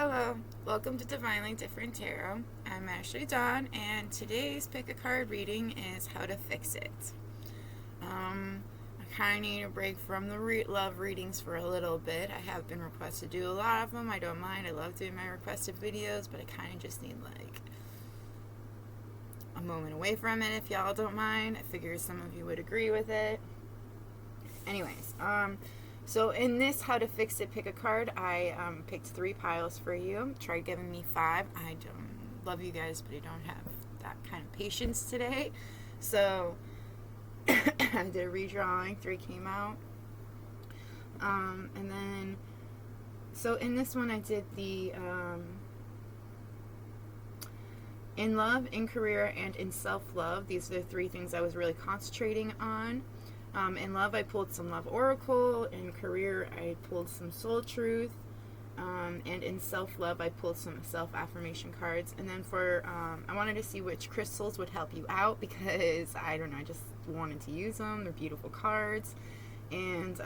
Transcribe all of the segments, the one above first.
Hello, welcome to Divinely Different Tarot. I'm Ashley Dawn, and today's pick a card reading is How to Fix It. I kind of need a break from the love readings for a little bit. I have been requested to do a lot of them. I don't mind. I love doing my requested videos, but I kind of just need like a moment away from it if y'all don't mind. I figure some of you would agree with it. Anyways, so in this How to Fix It pick a card, I picked 3 piles for you. Tried giving me 5. I don't love you guys, but I don't have that kind of patience today. So I did a redrawing. 3 came out. And then, so in this one I did the in love, in career, and in self-love. These are the 3 things I was really concentrating on. In love, I pulled some Love Oracle. In career, I pulled some Soul Truth. And in self-love, I pulled some self-affirmation cards. And then for, I wanted to see which crystals would help you out because, I don't know, I just wanted to use them. They're beautiful cards. And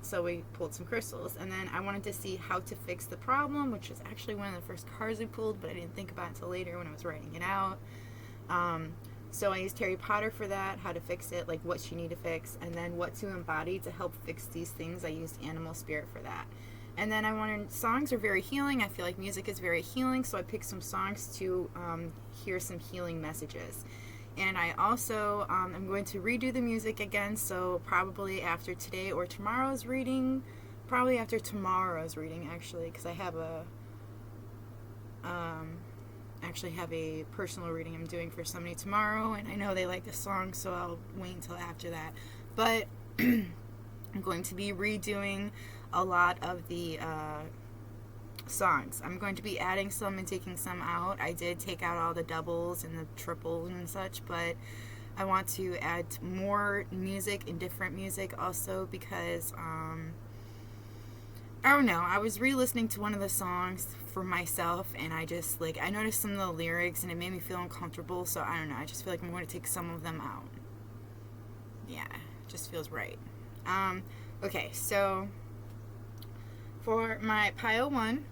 so we pulled some crystals. And then I wanted to see how to fix the problem, which was actually one of the first cards we pulled, but I didn't think about it until later when I was writing it out. So I used Harry Potter for that, how to fix it, like what you need to fix, and then what to embody to help fix these things. I used Animal Spirit for that. And then I wanted, songs are very healing. I feel like music is very healing, so I picked some songs to hear some healing messages. And I also am going to redo the music again, so probably after today or tomorrow's reading, probably after tomorrow's reading actually, because I have a personal reading I'm doing for somebody tomorrow, and I know they like the song, so I'll wait until after that. But I'm going to be redoing a lot of the songs. I'm going to be adding some and taking some out. I did take out all the doubles and the triples and such, but I want to add more music and different music also because I don't know, I was re-listening to one of the songs for myself, and I just, like, I noticed some of the lyrics, and it made me feel uncomfortable, so I don't know, I just feel like I'm going to take some of them out. Yeah, it just feels right. Okay, so for my pile 1,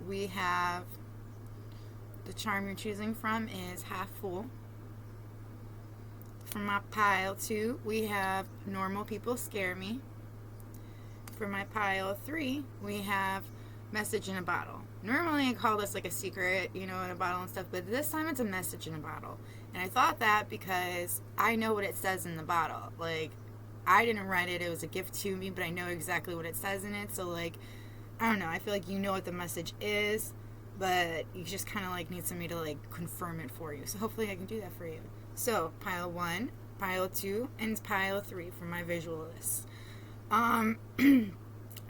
we have the charm you're choosing from is Half Full. For my pile 2, we have Normal People Scare Me. For my pile 3, we have Message in a Bottle. Normally I call this like a secret, in a bottle and stuff, but this time it's a message in a bottle. And I thought that because I know what it says in the bottle. Like, I didn't write it, it was a gift to me, but I know exactly what it says in it. So, like, I don't know, I feel like you know what the message is, but you just kind of like need somebody to like confirm it for you. So hopefully I can do that for you. So, pile 1, pile 2, and pile 3 for my visualists.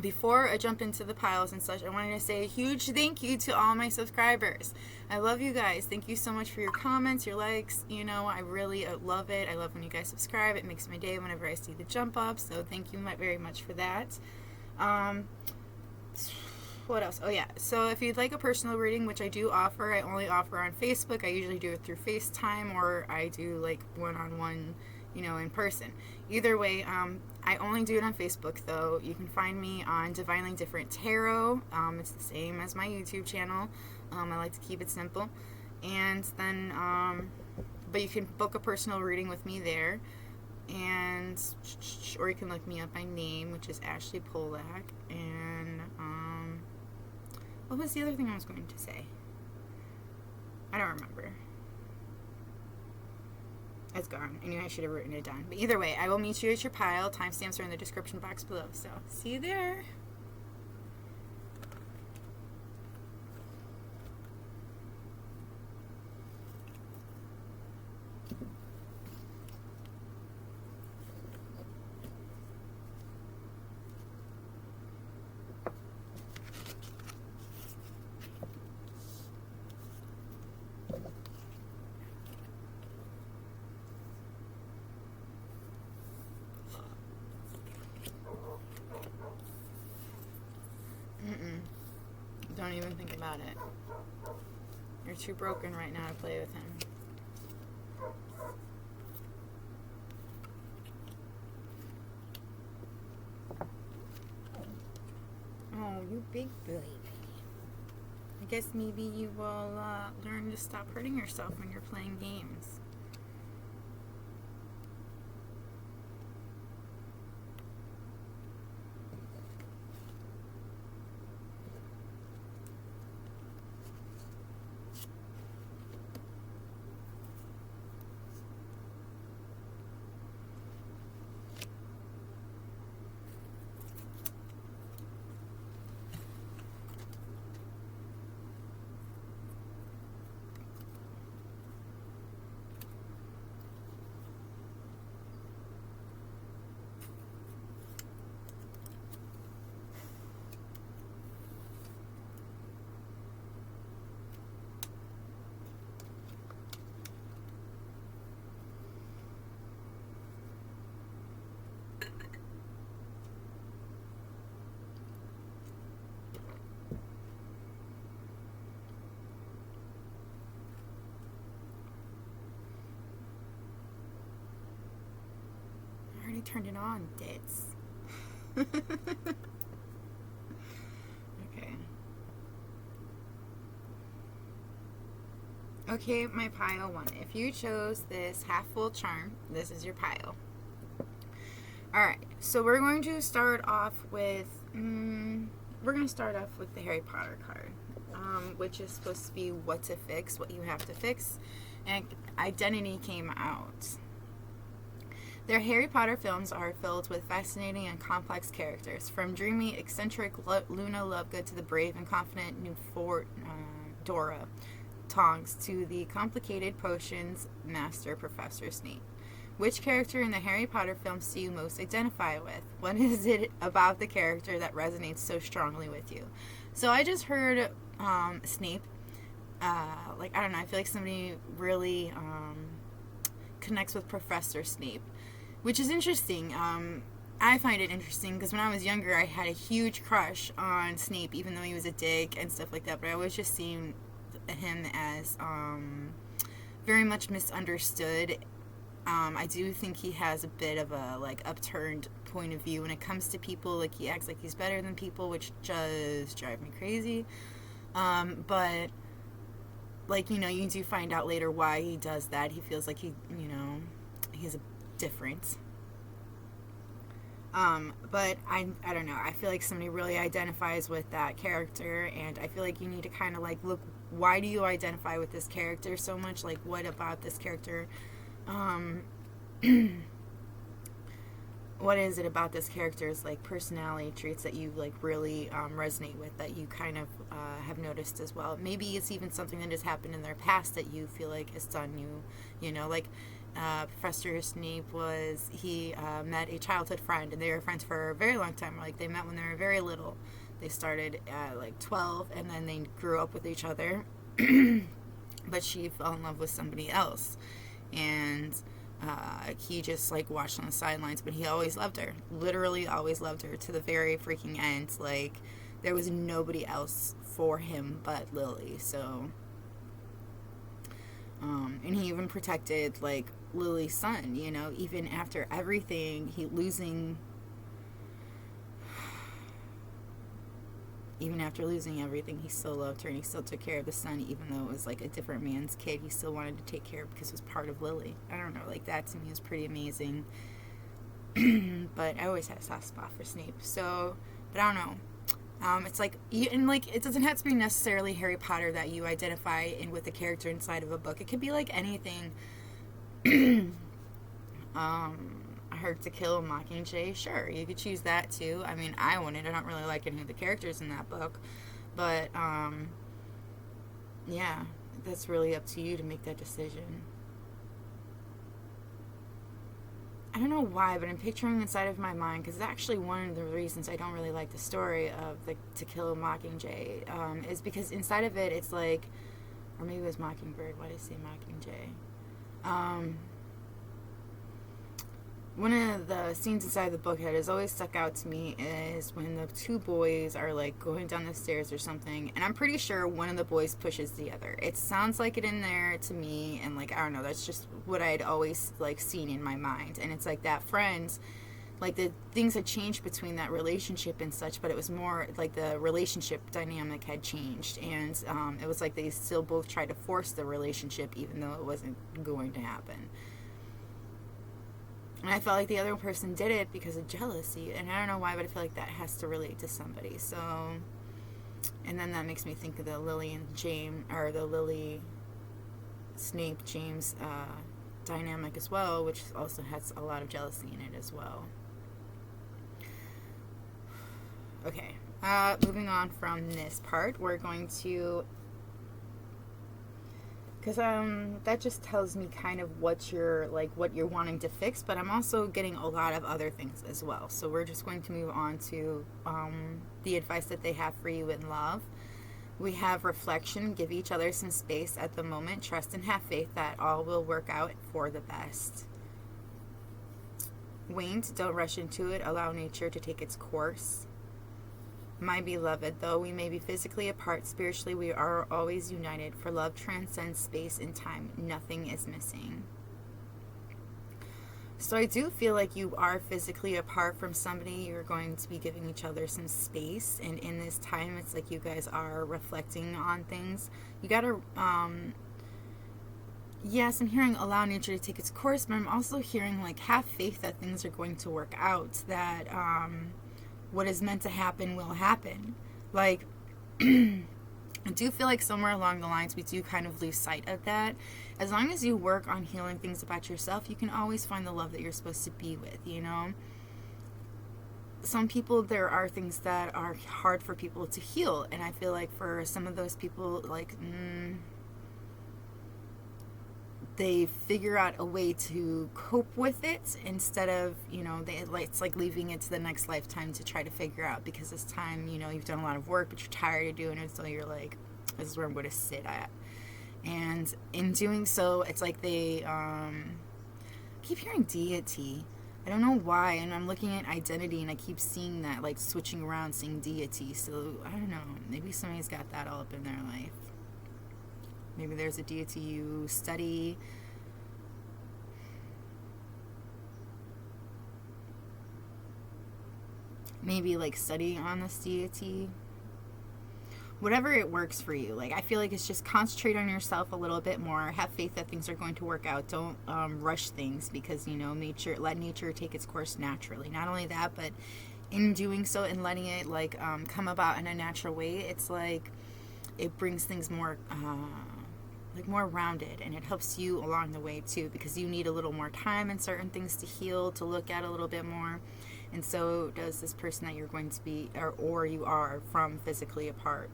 Before I jump into the piles and such, I wanted to say a huge thank you to all my subscribers. I love you guys. Thank you so much for your comments, your likes. I really love it. I love when you guys subscribe. It makes my day whenever I see the jump up. So thank you very much for that. What else? Oh yeah, so if you'd like a personal reading, which I do offer, I only offer on Facebook. I usually do it through FaceTime, or I do like one-on-one, in person. Either way, I only do it on Facebook though. You can find me on Divinely Different Tarot. It's the same as my YouTube channel. I like to keep it simple. And then, but you can book a personal reading with me there. And, or you can look me up by name, which is Ashley Polak. And, what was the other thing I was going to say? I don't remember. It's gone. I knew I should have written it down. But either way, I will meet you at your pile. Timestamps are in the description box below. So, see you there. Don't even think about it. You're too broken right now to play with him. Oh, you big baby. guess maybe you will learn to stop hurting yourself when you're playing games. I already turned it on, Dits. Okay. Okay, my pile 1. If you chose this half full charm, this is your pile. Alright, so we're going to start off with the Harry Potter card, which is supposed to be what to fix, what you have to fix, and identity came out. Their Harry Potter films are filled with fascinating and complex characters, from dreamy, eccentric Luna Lovegood to the brave and confident Dora Tonks to the complicated potions master Professor Snape. Which character in the Harry Potter films do you most identify with? What is it about the character that resonates so strongly with you? So I just heard Snape. I don't know, I feel like somebody really connects with Professor Snape, which is interesting. I find it interesting because when I was younger, I had a huge crush on Snape, even though he was a dick and stuff like that, but I always just seen him as very much misunderstood. I do think he has a bit of a upturned point of view when it comes to people. Like, he acts like he's better than people, which just drives me crazy. But you do find out later why he does that. He feels like he's a different. But I don't know. I feel like somebody really identifies with that character, and I feel like you need to kind of look, why do you identify with this character so much? Like, what about this character? What is it about this character's personality traits that you really resonate with, that you kind of have noticed as well? Maybe it's even something that has happened in their past that you feel like has done Professor Snape met a childhood friend, and they were friends for a very long time. They met when they were very little. They started at 12, and then they grew up with each other. But she fell in love with somebody else, and he just watched on the sidelines, but he always loved her, literally always loved her to the very freaking end. There was nobody else for him but Lily. So and he even protected Lily's son, even after everything, even after losing everything, he still loved her, and he still took care of the son, even though it was a different man's kid. He still wanted to take care of, because it was part of Lily. I don't know, that to me is pretty amazing. But I always had a soft spot for Snape. So, but I don't know. It's it doesn't have to be necessarily Harry Potter that you identify with the character inside of a book. It could be anything. I heard To Kill a Mockingjay. Sure, you could choose that too. I mean, I wouldn't. I don't really like any of the characters in that book, but yeah, that's really up to you to make that decision. I don't know why, but I'm picturing inside of my mind, because it's actually one of the reasons I don't really like the story of To Kill a Mockingjay, is because inside of it, it's or maybe it was Mockingbird. Why did I say Mockingjay? One of the scenes inside the book that has always stuck out to me is when the two boys are going down the stairs or something, and I'm pretty sure one of the boys pushes the other. It sounds like it in there to me, and I don't know, that's just what I'd always seen in my mind. And it's that friend like the things had changed between that relationship and such, but it was more like the relationship dynamic had changed, and it was like they still both tried to force the relationship even though it wasn't going to happen. And I felt like the other person did it because of jealousy, and I don't know why, but I feel like that has to relate to somebody. So, and then that makes me think of the Lily and James, or the Lily Snape James dynamic as well, which also has a lot of jealousy in it as well. Okay, moving on from this part, we're going to, because that just tells me kind of what you're wanting to fix, but I'm also getting a lot of other things as well. So we're just going to move on to the advice that they have for you in love. We have reflection, give each other some space at the moment, trust and have faith that all will work out for the best. Wait, don't rush into it, allow nature to take its course. My beloved, though we may be physically apart, spiritually we are always united, for love transcends space and time. Nothing is missing. So I do feel like you are physically apart from somebody. You're going to be giving each other some space, and in this time it's like you guys are reflecting on things. You gotta yes, I'm hearing allow nature to take its course, but I'm also hearing like have faith that things are going to work out, that what is meant to happen will happen. Like, I do feel like somewhere along the lines we do kind of lose sight of that. As long as you work on healing things about yourself, you can always find the love that you're supposed to be with, you know? Some people, there are things that are hard for people to heal, and I feel like for some of those people, like, they figure out a way to cope with it instead of, you know, it's like leaving it to the next lifetime to try to figure out, because this time, you know, you've done a lot of work, but you're tired of doing it, so you're like, this is where I'm going to sit at. And in doing so, it's like they keep hearing deity. I don't know why, and I'm looking at identity, and I keep seeing that, like, switching around, seeing deity. So, I don't know, maybe somebody's got that all up in their life. Maybe there's a deity you study. Maybe, like, studying on this deity. Whatever it works for you. Like, I feel like it's just concentrate on yourself a little bit more. Have faith that things are going to work out. Don't rush things, because, you know, let nature take its course naturally. Not only that, but in doing so and letting it, like, come about in a natural way, it's like it brings things more, like, more rounded, and it helps you along the way too, because you need a little more time and certain things to heal, to look at a little bit more. And so does this person that you're going to be, or you are from physically apart.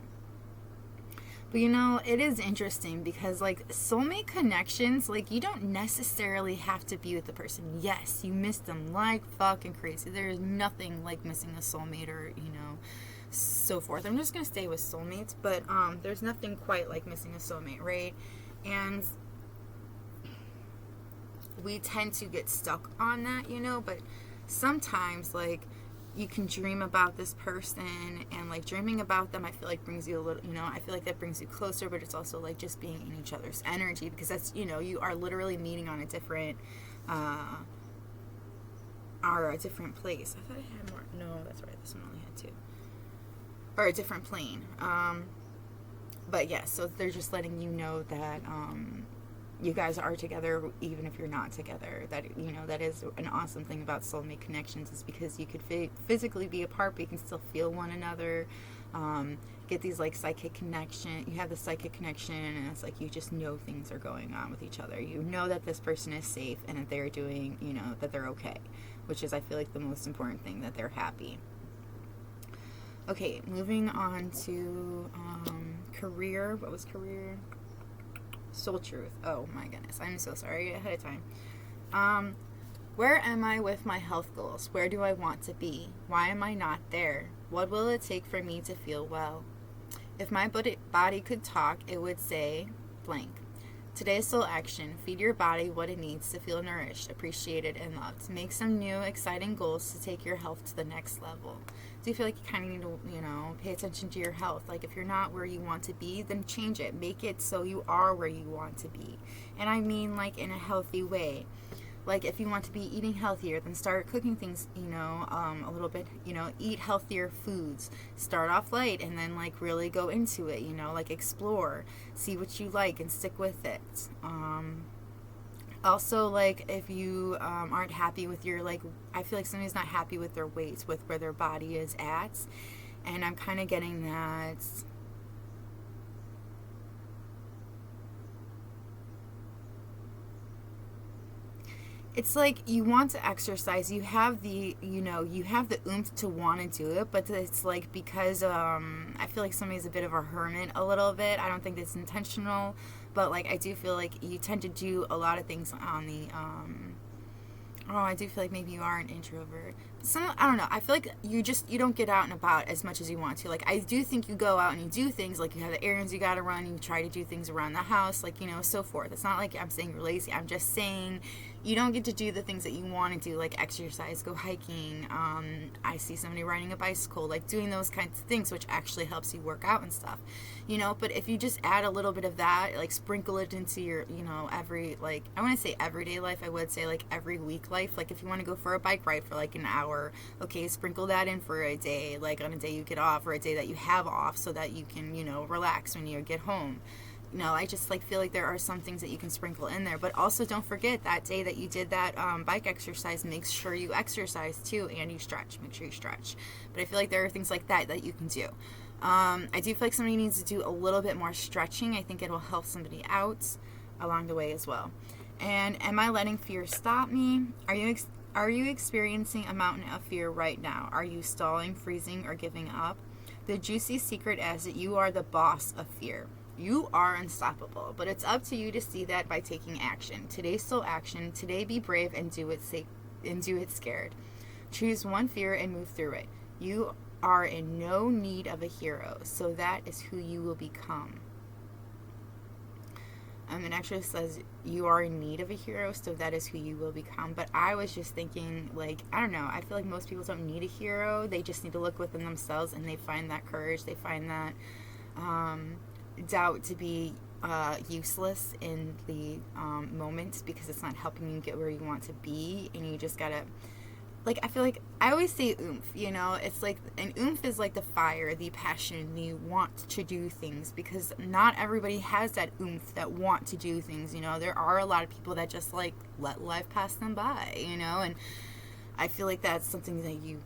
But, you know, it is interesting because, like, soulmate connections, like, you don't necessarily have to be with the person. Yes, you miss them like fucking crazy. There is nothing like missing a soulmate, or, you know, so forth. I'm just going to stay with soulmates, but there's nothing quite like missing a soulmate, right? And we tend to get stuck on that, you know, but sometimes, like, you can dream about this person, and, like, dreaming about them, I feel like brings you a little, you know, I feel like that brings you closer, but it's also, like, just being in each other's energy, because that's, you know, you are literally meeting on a different, or a different place. I thought I had more. No, that's right. This one only had two. Or a different plane. But yeah, so they're just letting you know that, you guys are together even if you're not together. That, you know, that is an awesome thing about soulmate connections, is because you could physically be apart, but you can still feel one another. Get these, like, psychic connection. You have the psychic connection, and it's like you just know things are going on with each other. You know that this person is safe, and that they're doing, you know, that they're okay, which is, I feel like, the most important thing, that they're happy. Okay, moving on to career. What was career? Soul truth. Oh my goodness, I'm so sorry ahead of time. Where am I with my health goals? Where do I want to be? Why am I not there? What will it take for me to feel well? If my body could talk, it would say blank. Today's soul action: feed your body what it needs to feel nourished, appreciated, and loved. Make some new, exciting goals to take your health to the next level. Do you feel like you kind of need to, you know, pay attention to your health? Like, if you're not where you want to be, then change it. Make it so you are where you want to be. And I mean, like, in a healthy way. Like, if you want to be eating healthier, then start cooking things, a little bit, eat healthier foods. Start off light and then, like, really go into it, like, explore. See what you like and stick with it. Also, like, if you aren't happy with your, like, I feel like somebody's not happy with their weight, with where their body is at. And I'm kind of getting that... It's like you want to exercise, you have the oomph to want to do it, but it's like because I feel like somebody's a bit of a hermit a little bit. I don't think it's intentional, but like I do feel like you tend to do a lot of things on the I do feel like maybe you are an introvert. I don't know. I feel like you don't get out and about as much as you want to. Like, I do think you go out and you do things, like you have the errands you gotta run, you try to do things around the house, like, so forth. It's not like I'm saying you're lazy. I'm just saying you don't get to do the things that you want to do, like exercise, go hiking. I see somebody riding a bicycle, like doing those kinds of things, which actually helps you work out and stuff, But if you just add a little bit of that, like sprinkle it into your, every, like, I want to say everyday life, I would say like every week life. Like if you want to go for a bike ride for like an hour, okay, sprinkle that in for a day, like on a day you get off or a day that you have off so that you can, relax when you get home. I just like feel like there are some things that you can sprinkle in there, but also don't forget that day that you did that bike exercise, make sure you exercise too, and you stretch, make sure you stretch. But I feel like there are things like that you can do. I do feel like somebody needs to do a little bit more stretching. I think it will help somebody out along the way as well. And am I letting fear stop me? Are you experiencing a mountain of fear right now? Are you stalling, freezing, or giving up? The juicy secret is that you are the boss of fear. You are unstoppable, but it's up to you to see that by taking action. Today's soul action. Today, be brave and do it scared. Choose one fear and move through it. You are in no need of a hero, so that is who you will become. It actually says you are in need of a hero, so that is who you will become. But I was just thinking, like, I don't know. I feel like most people don't need a hero. They just need to look within themselves, and they find that courage. They find that doubt to be useless in the moment because it's not helping you get where you want to be, and you just gotta, like, I feel like I always say oomph, it's like an oomph is like the fire, the passion, the want to do things, because not everybody has that oomph, that want to do things. There are a lot of people that just like let life pass them by, and I feel like that's something that you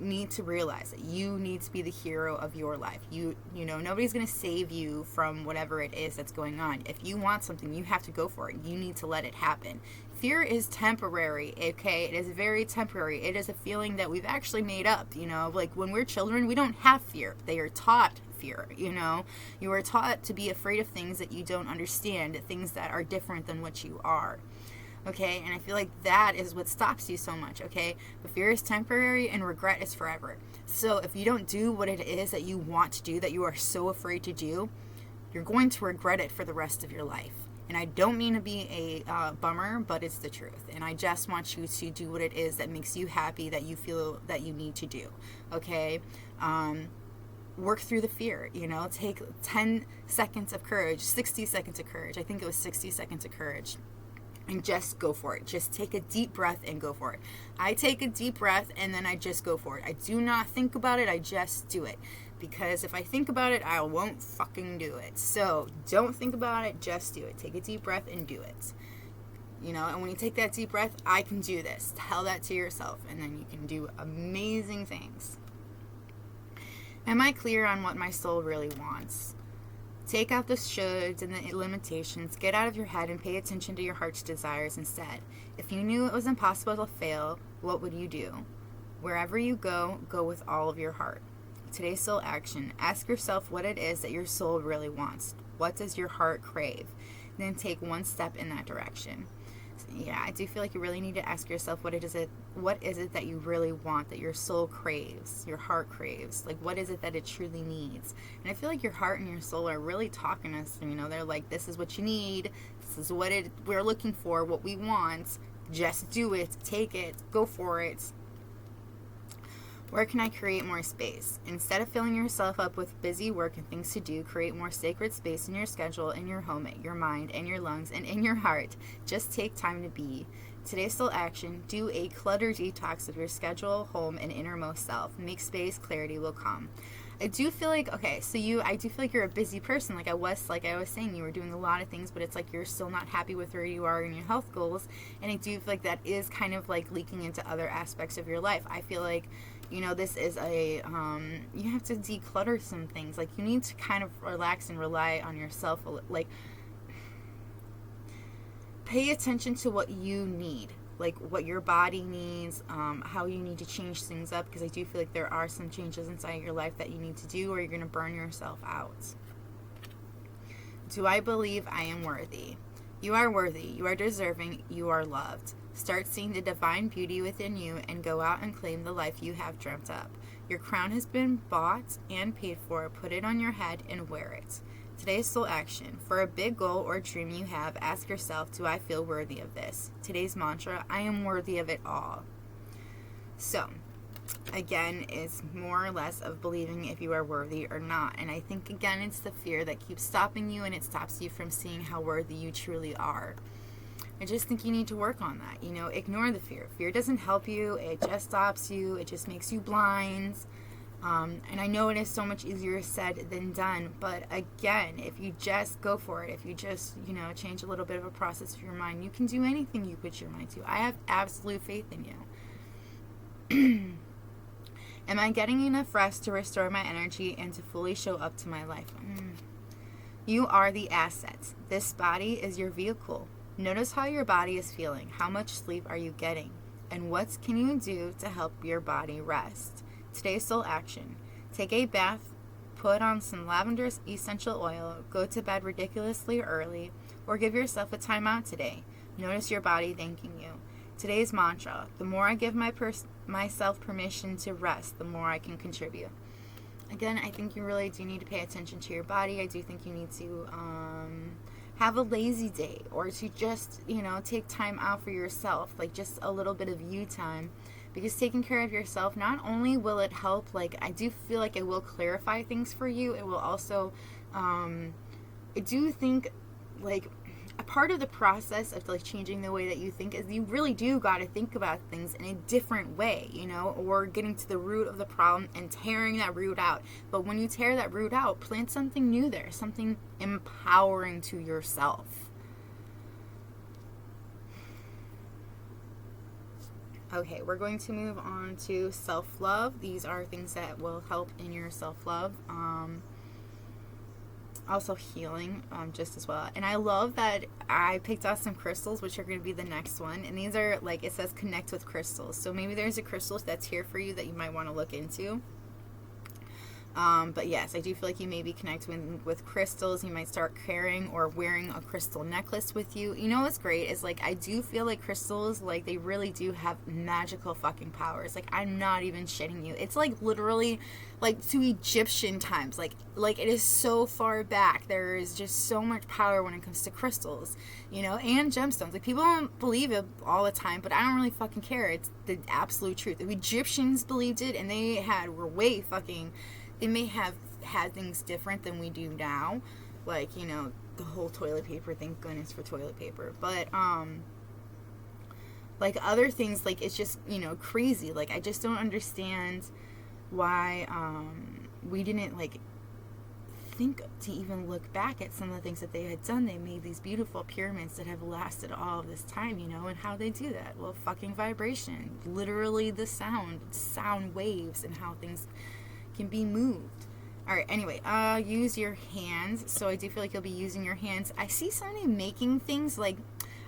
need to realize, that you need to be the hero of your life. Nobody's going to save you from whatever it is that's going on. If you want something, you have to go for it. You need to let it happen. Fear is temporary, okay? It is very temporary. It is a feeling that we've actually made up, Like when we're children, we don't have fear. They are taught fear, You are taught to be afraid of things that you don't understand, things that are different than what you are. Okay, and I feel like that is what stops you so much, okay? But fear is temporary and regret is forever. So if you don't do what it is that you want to do, that you are so afraid to do, you're going to regret it for the rest of your life. And I don't mean to be a bummer, but it's the truth. And I just want you to do what it is that makes you happy, that you feel that you need to do, okay? Work through the fear, take 10 seconds of courage, 60 seconds of courage. I think it was 60 seconds of courage. And just go for it. Just take a deep breath and go for it. I take a deep breath and then I just go for it. I do not think about it. I just do it. Because if I think about it, I won't fucking do it. So don't think about it. Just do it. Take a deep breath and do it. And when you take that deep breath, I can do this. Tell that to yourself. And then you can do amazing things. Am I clear on what my soul really wants? Take out the shoulds and the limitations. Get out of your head and pay attention to your heart's desires instead. If you knew it was impossible to fail, what would you do? Wherever you go, go with all of your heart. Today's soul action. Ask yourself what it is that your soul really wants. What does your heart crave? Then take one step in that direction. Yeah, I do feel like you really need to ask yourself what is it that you really want, that your soul craves, your heart craves. Like, what is it that it truly needs? And I feel like your heart and your soul are really talking to us. They're like, this is what you need. This is what we're looking for, what we want. Just do it. Take it. Go for it. Where can I create more space? Instead of filling yourself up with busy work and things to do, create more sacred space in your schedule, in your home, your mind, and your lungs, and in your heart. Just take time to be. Today's still action. Do a clutter detox of your schedule, home, and innermost self. Make space, clarity will come. I do feel like, I do feel like you're a busy person. Like I was saying, you were doing a lot of things, but it's like you're still not happy with where you are in your health goals. And I do feel like that is kind of like leaking into other aspects of your life. I feel like, this is you have to declutter some things. Like you need to kind of relax and rely on yourself. Like pay attention to what you need, like what your body needs, how you need to change things up, because I do feel like there are some changes inside your life that you need to do or you're going to burn yourself out. Do I believe I am worthy? You are worthy. You are deserving. You are loved. Start seeing the divine beauty within you and go out and claim the life you have dreamt up. Your crown has been bought and paid for. Put it on your head and wear it. Today's soul action. For a big goal or dream you have, ask yourself, do I feel worthy of this? Today's mantra, I am worthy of it all. So, again, it's more or less of believing if you are worthy or not. And I think, again, it's the fear that keeps stopping you, and it stops you from seeing how worthy you truly are. I just think you need to work on that. Ignore the fear. Fear doesn't help you. It just stops you. It just makes you blind. And I know it is so much easier said than done. But again, if you just go for it, if you just, change a little bit of a process of your mind, you can do anything you put your mind to. I have absolute faith in you. Am I getting enough rest to restore my energy and to fully show up to my life? You are the asset. This body is your vehicle. Notice how your body is feeling. How much sleep are you getting? And what can you do to help your body rest? Today's soul action. Take a bath, put on some lavender essential oil, go to bed ridiculously early, or give yourself a timeout today. Notice your body thanking you. Today's mantra. The more I give myself permission to rest, the more I can contribute. Again, I think you really do need to pay attention to your body. I do think you need to have a lazy day, or to just, take time out for yourself, like just a little bit of you time, because taking care of yourself, not only will it help, like I do feel like it will clarify things for you, it will also, I do think, like, a part of the process of like changing the way that you think is you really do got to think about things in a different way, or getting to the root of the problem and tearing that root out. But when you tear that root out, plant something new there, something empowering to yourself. Okay, we're going to move on to self-love. These are things that will help in your self-love. Also healing, just as well. And I love that I picked out some crystals, which are going to be the next one. And these are, like, it says connect with crystals. So maybe there's a crystal that's here for you that you might want to look into. But yes, I do feel like you may be connecting with crystals. You might start carrying or wearing a crystal necklace with you. What's great is, like, I do feel like crystals, like, they really do have magical fucking powers. Like, I'm not even shitting you. It's like literally like to Egyptian times. Like it is so far back. There is just so much power when it comes to crystals, and gemstones. Like, people don't believe it all the time, but I don't really fucking care. It's the absolute truth. The Egyptians believed it, and they they may have had things different than we do now. Like, the whole toilet paper, thank goodness for toilet paper. But, like, other things, like, it's just, crazy. Like, I just don't understand why, we didn't, like, think to even look back at some of the things that they had done. They made these beautiful pyramids that have lasted all of this time, and how they do that. Well, fucking vibration. Literally the sound waves, and how things can be moved. Alright, anyway, use your hands. So I do feel like you'll be using your hands. I see somebody making things, like,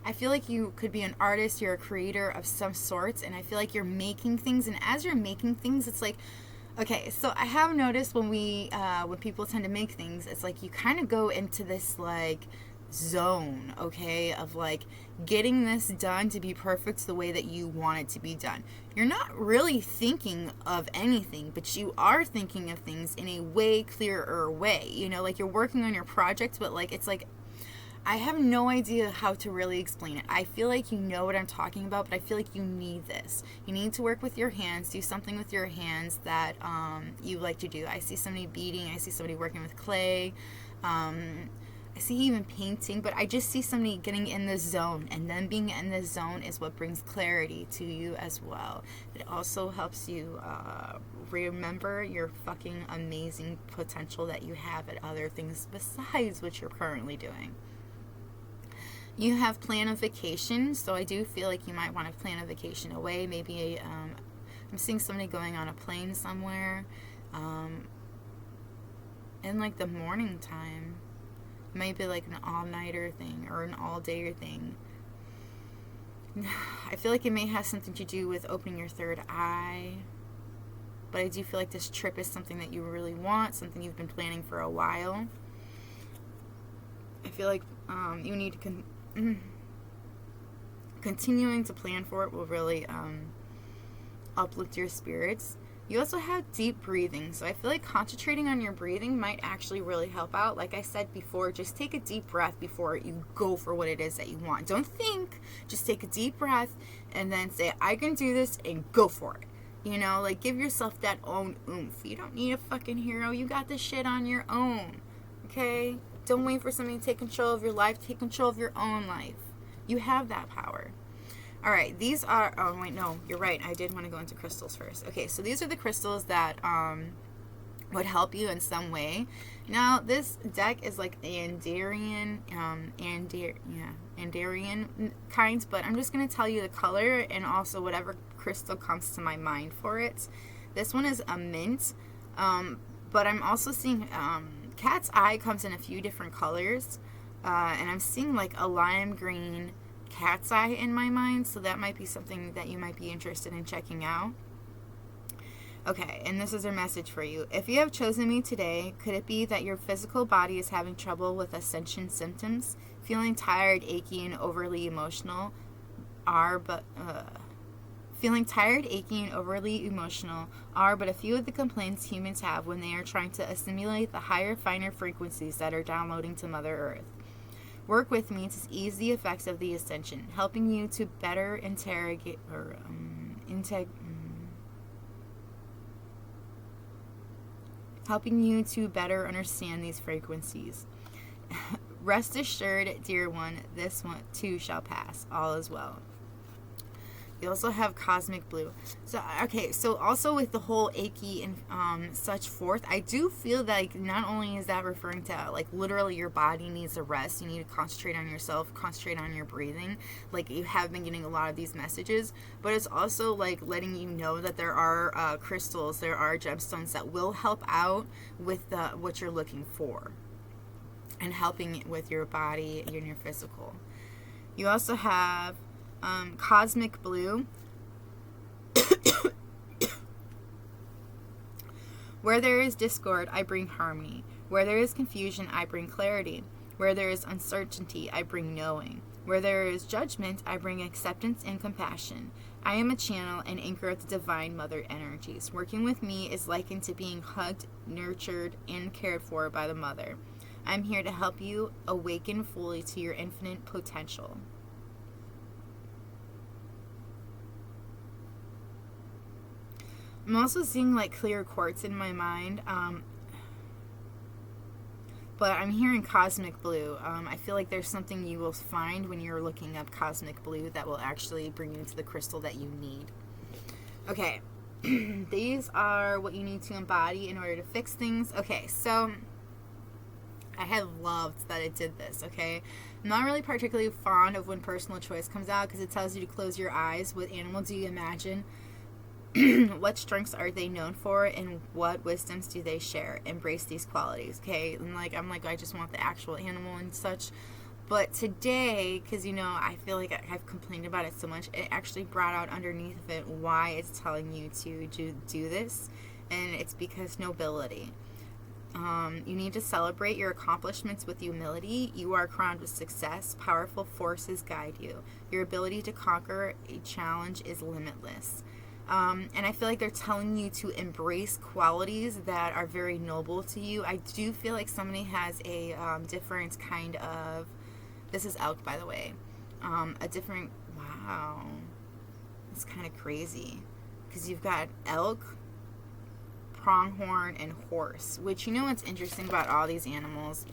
I feel like you could be an artist, you're a creator of some sorts, and I feel like you're making things, and as you're making things, it's like, okay, so I have noticed when people tend to make things, it's like you kind of go into this, like, zone, okay, of, like, getting this done to be perfect the way that you want it to be done. You're not really thinking of anything, but you are thinking of things in a way clearer way, like, you're working on your project, but, like, it's like, I have no idea how to really explain it. I feel like you know what I'm talking about, but I feel like you need this. You need to work with your hands, do something with your hands that you like to do. I see somebody beading, I see somebody working with clay, I see even painting, but I just see somebody getting in the zone, and then being in the zone is what brings clarity to you as well. It also helps you remember your fucking amazing potential that you have at other things besides what you're currently doing. You have plan a vacation, so I do feel like you might want to plan a vacation away. Maybe I'm seeing somebody going on a plane somewhere in like the morning time. Maybe like an all-nighter thing or an all-dayer thing. I feel like it may have something to do with opening your third eye. But I do feel like this trip is something that you really want, something you've been planning for a while. I feel like you need to continuing to plan for it will really uplift your spirits. You also have deep breathing, so I feel like concentrating on your breathing might actually really help out. Like I said before, just take a deep breath before you go for what it is that you want. Don't think, just take a deep breath and then say, I can do this, and go for it. You know, like give yourself that own oomph. You don't need a fucking hero. You got this shit on your own, okay? Don't wait for somebody to take control of your life. Take control of your own life. You have that power. All right, these are, oh wait, no, you're right. I did want to go into crystals first. Okay, so these are the crystals that would help you in some way. Now, this deck is like Andarian kinds, but I'm just going to tell you the color and also whatever crystal comes to my mind for it. This one is a mint, but I'm also seeing cat's eye comes in a few different colors, and I'm seeing like a lime green cat's eye in my mind, so that might be something that you might be interested in checking out. Okay, and this is a message for you. If you have chosen me today, could it be that your physical body is having trouble with ascension symptoms, feeling tired, achy, and overly emotional, but a few of the complaints humans have when they are trying to assimilate the higher, finer frequencies that are downloading to Mother Earth. Work with me to ease the effects of the ascension, helping you to better understand these frequencies. Rest assured, dear one, this one too shall pass. All is well. You also have cosmic blue. So, okay, so also with the whole achy and such forth, I do feel like not only is that referring to, like, literally your body needs a rest, you need to concentrate on yourself, concentrate on your breathing, like you have been getting a lot of these messages, but it's also, like, letting you know that there are crystals, there are gemstones that will help out with what you're looking for and helping with your body and your physical. You also have cosmic blue. Where there is discord, I bring harmony. Where there is confusion, I bring clarity. Where there is uncertainty, I bring knowing. Where there is judgment, I bring acceptance and compassion. I am a channel and anchor of the divine mother energies. Working with me is likened to being hugged, nurtured, and cared for by the mother. I'm here to help you awaken fully to your infinite potential. I'm also seeing like clear quartz in my mind, but I'm hearing cosmic blue. I feel like there's something you will find when you're looking up cosmic blue that will actually bring you to the crystal that you need. Okay, these are what you need to embody in order to fix things. Okay, so I have loved that it did this, okay? I'm not really particularly fond of when personal choice comes out because it tells you to close your eyes. What animal do you imagine? What strengths are they known for, and what wisdoms do they share? Embrace these qualities, okay? And I'm like, I just want the actual animal and such. But today, because, I feel like I've complained about it so much, it actually brought out underneath of it why it's telling you to do this. And it's because nobility. You need to celebrate your accomplishments with humility. You are crowned with success. Powerful forces guide you. Your ability to conquer a challenge is limitless. And I feel like they're telling you to embrace qualities that are very noble to you. I do feel like somebody has a different kind of This is elk, by the way. A different, wow, it's kind of crazy, because you've got elk, pronghorn, and horse, which, you know what's interesting about all these animals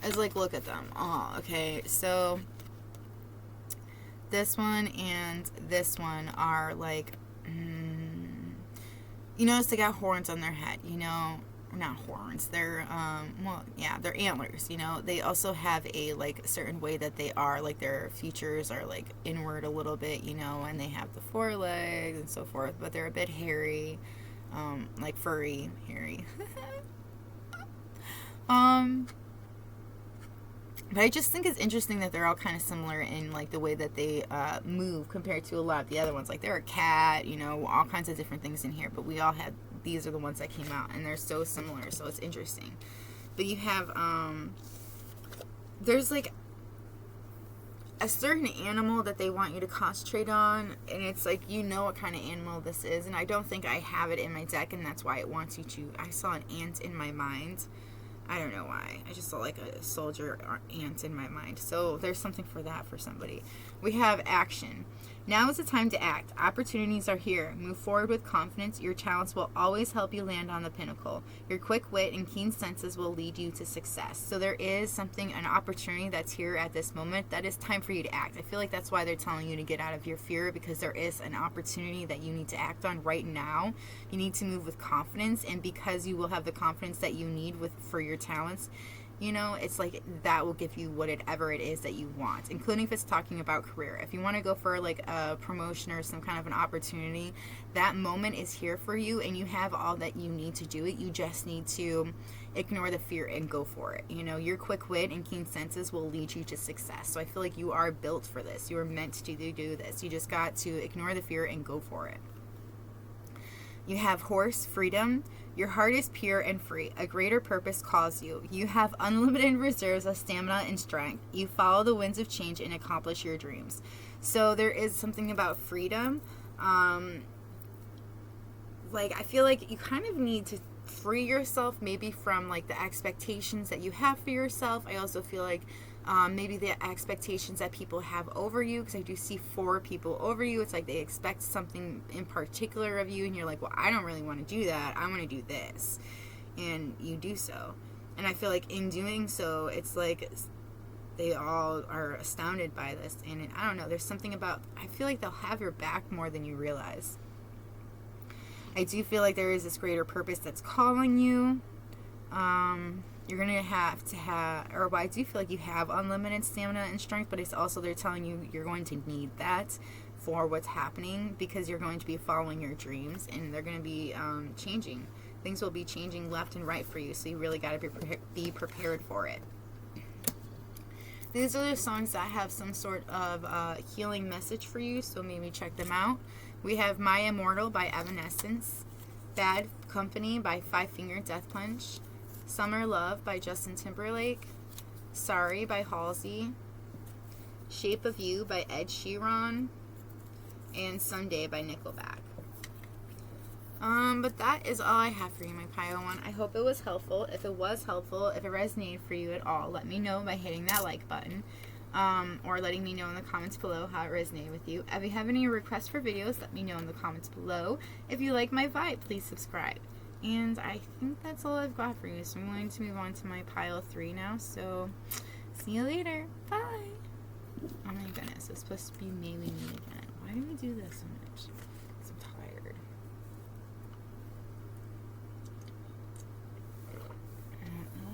is, like, look at them. Oh, okay, so this one and this one are, like, you notice they got horns on their head, you know, not horns, they're, well, yeah, they're antlers, you know. They also have a, like, certain way that they are, like, their features are, like, inward a little bit, you know, and they have the forelegs and so forth, but they're a bit hairy, like, furry, hairy. But I just think it's interesting that they're all kind of similar in, like, the way that they move compared to a lot of the other ones. Like, they're a cat, you know, all kinds of different things in here. But we all had, these are the ones that came out, and they're so similar, so it's interesting. But you have, there's, like, a certain animal that they want you to concentrate on, and it's like, you know what kind of animal this is. And I don't think I have it in my deck, and that's why it wants you to. I saw an ant in my mind. I don't know why. I just saw like a soldier or ant in my mind. So there's something for that for somebody. We have action. Now is the time to act. Opportunities are here. Move forward with confidence. Your talents will always help you land on the pinnacle. Your quick wit and keen senses will lead you to success. So there is something, an opportunity that's here at this moment that is time for you to act. I feel like that's why they're telling you to get out of your fear, because there is an opportunity that you need to act on right now. You need to move with confidence, and because you will have the confidence that you need for your talents, you know, it's like that will give you whatever it is that you want, including if it's talking about career. If you want to go for like a promotion or some kind of an opportunity, that moment is here for you, and you have all that you need to do it. You just need to ignore the fear and go for it. You know, your quick wit and keen senses will lead you to success. So I feel like you are built for this. You are meant to do this. You just got to ignore the fear and go for it. You have horse, freedom. Your heart is pure and free. A greater purpose calls you. You have unlimited reserves of stamina and strength. You follow the winds of change and accomplish your dreams. So there is something about freedom. Like, I feel like you kind of need to free yourself maybe from like the expectations that you have for yourself. I also feel like maybe the expectations that people have over you, because I do see 4 people over you. It's like they expect something in particular of you, and you're like, well, I don't really want to do that. I want to do this. And you do so. And I feel like in doing so, it's like they all are astounded by this. And I don't know, there's something about, I feel like they'll have your back more than you realize. I do feel like there is this greater purpose that's calling you. You're going to have, or I do feel like you have unlimited stamina and strength, but it's also they're telling you you're going to need that for what's happening, because you're going to be following your dreams, and they're going to be changing. Things will be changing left and right for you, so you really got to be prepared for it. These are the songs that have some sort of healing message for you, so maybe check them out. We have My Immortal by Evanescence, Bad Company by Five Finger Death Punch, Summer Love by Justin Timberlake, Sorry by Halsey, Shape of You by Ed Sheeran, and Sunday by Nickelback. But that is all I have for you, my Pio One. I hope it was helpful. If it was helpful, if it resonated for you at all, let me know by hitting that like button, or letting me know in the comments below how it resonated with you. If you have any requests for videos, let me know in the comments below. If you like my vibe, please subscribe. And I think that's all I've got for you. So I'm going to move on to my pile 3 now. So see you later. Bye. Oh my goodness, it's supposed to be maybe me again. Why do we do this so much? Because I'm tired. I don't know.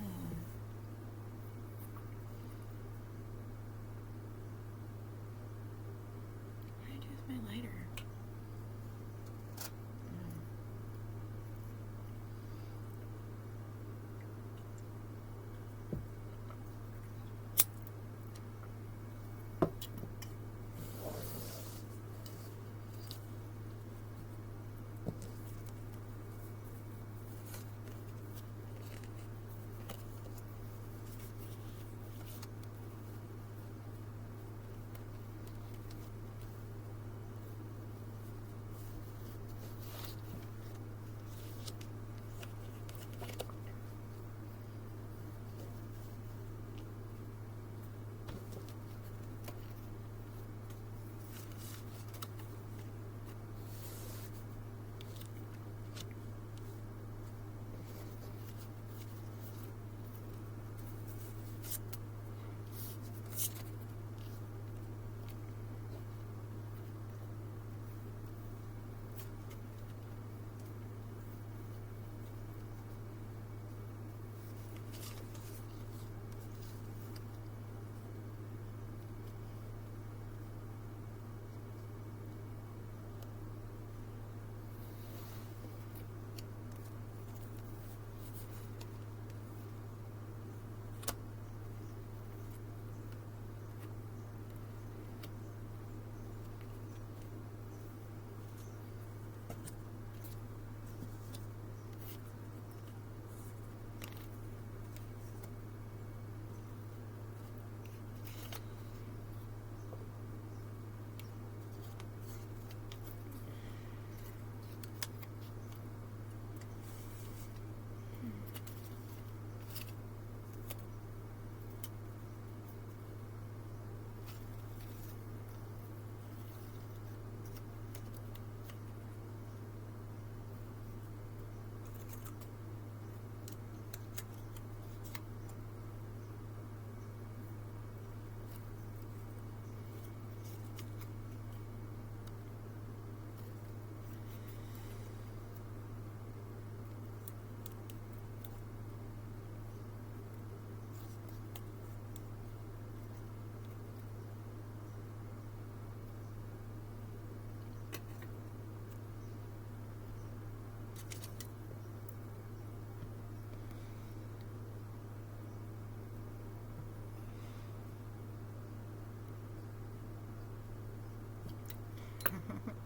What do I do with my lighter?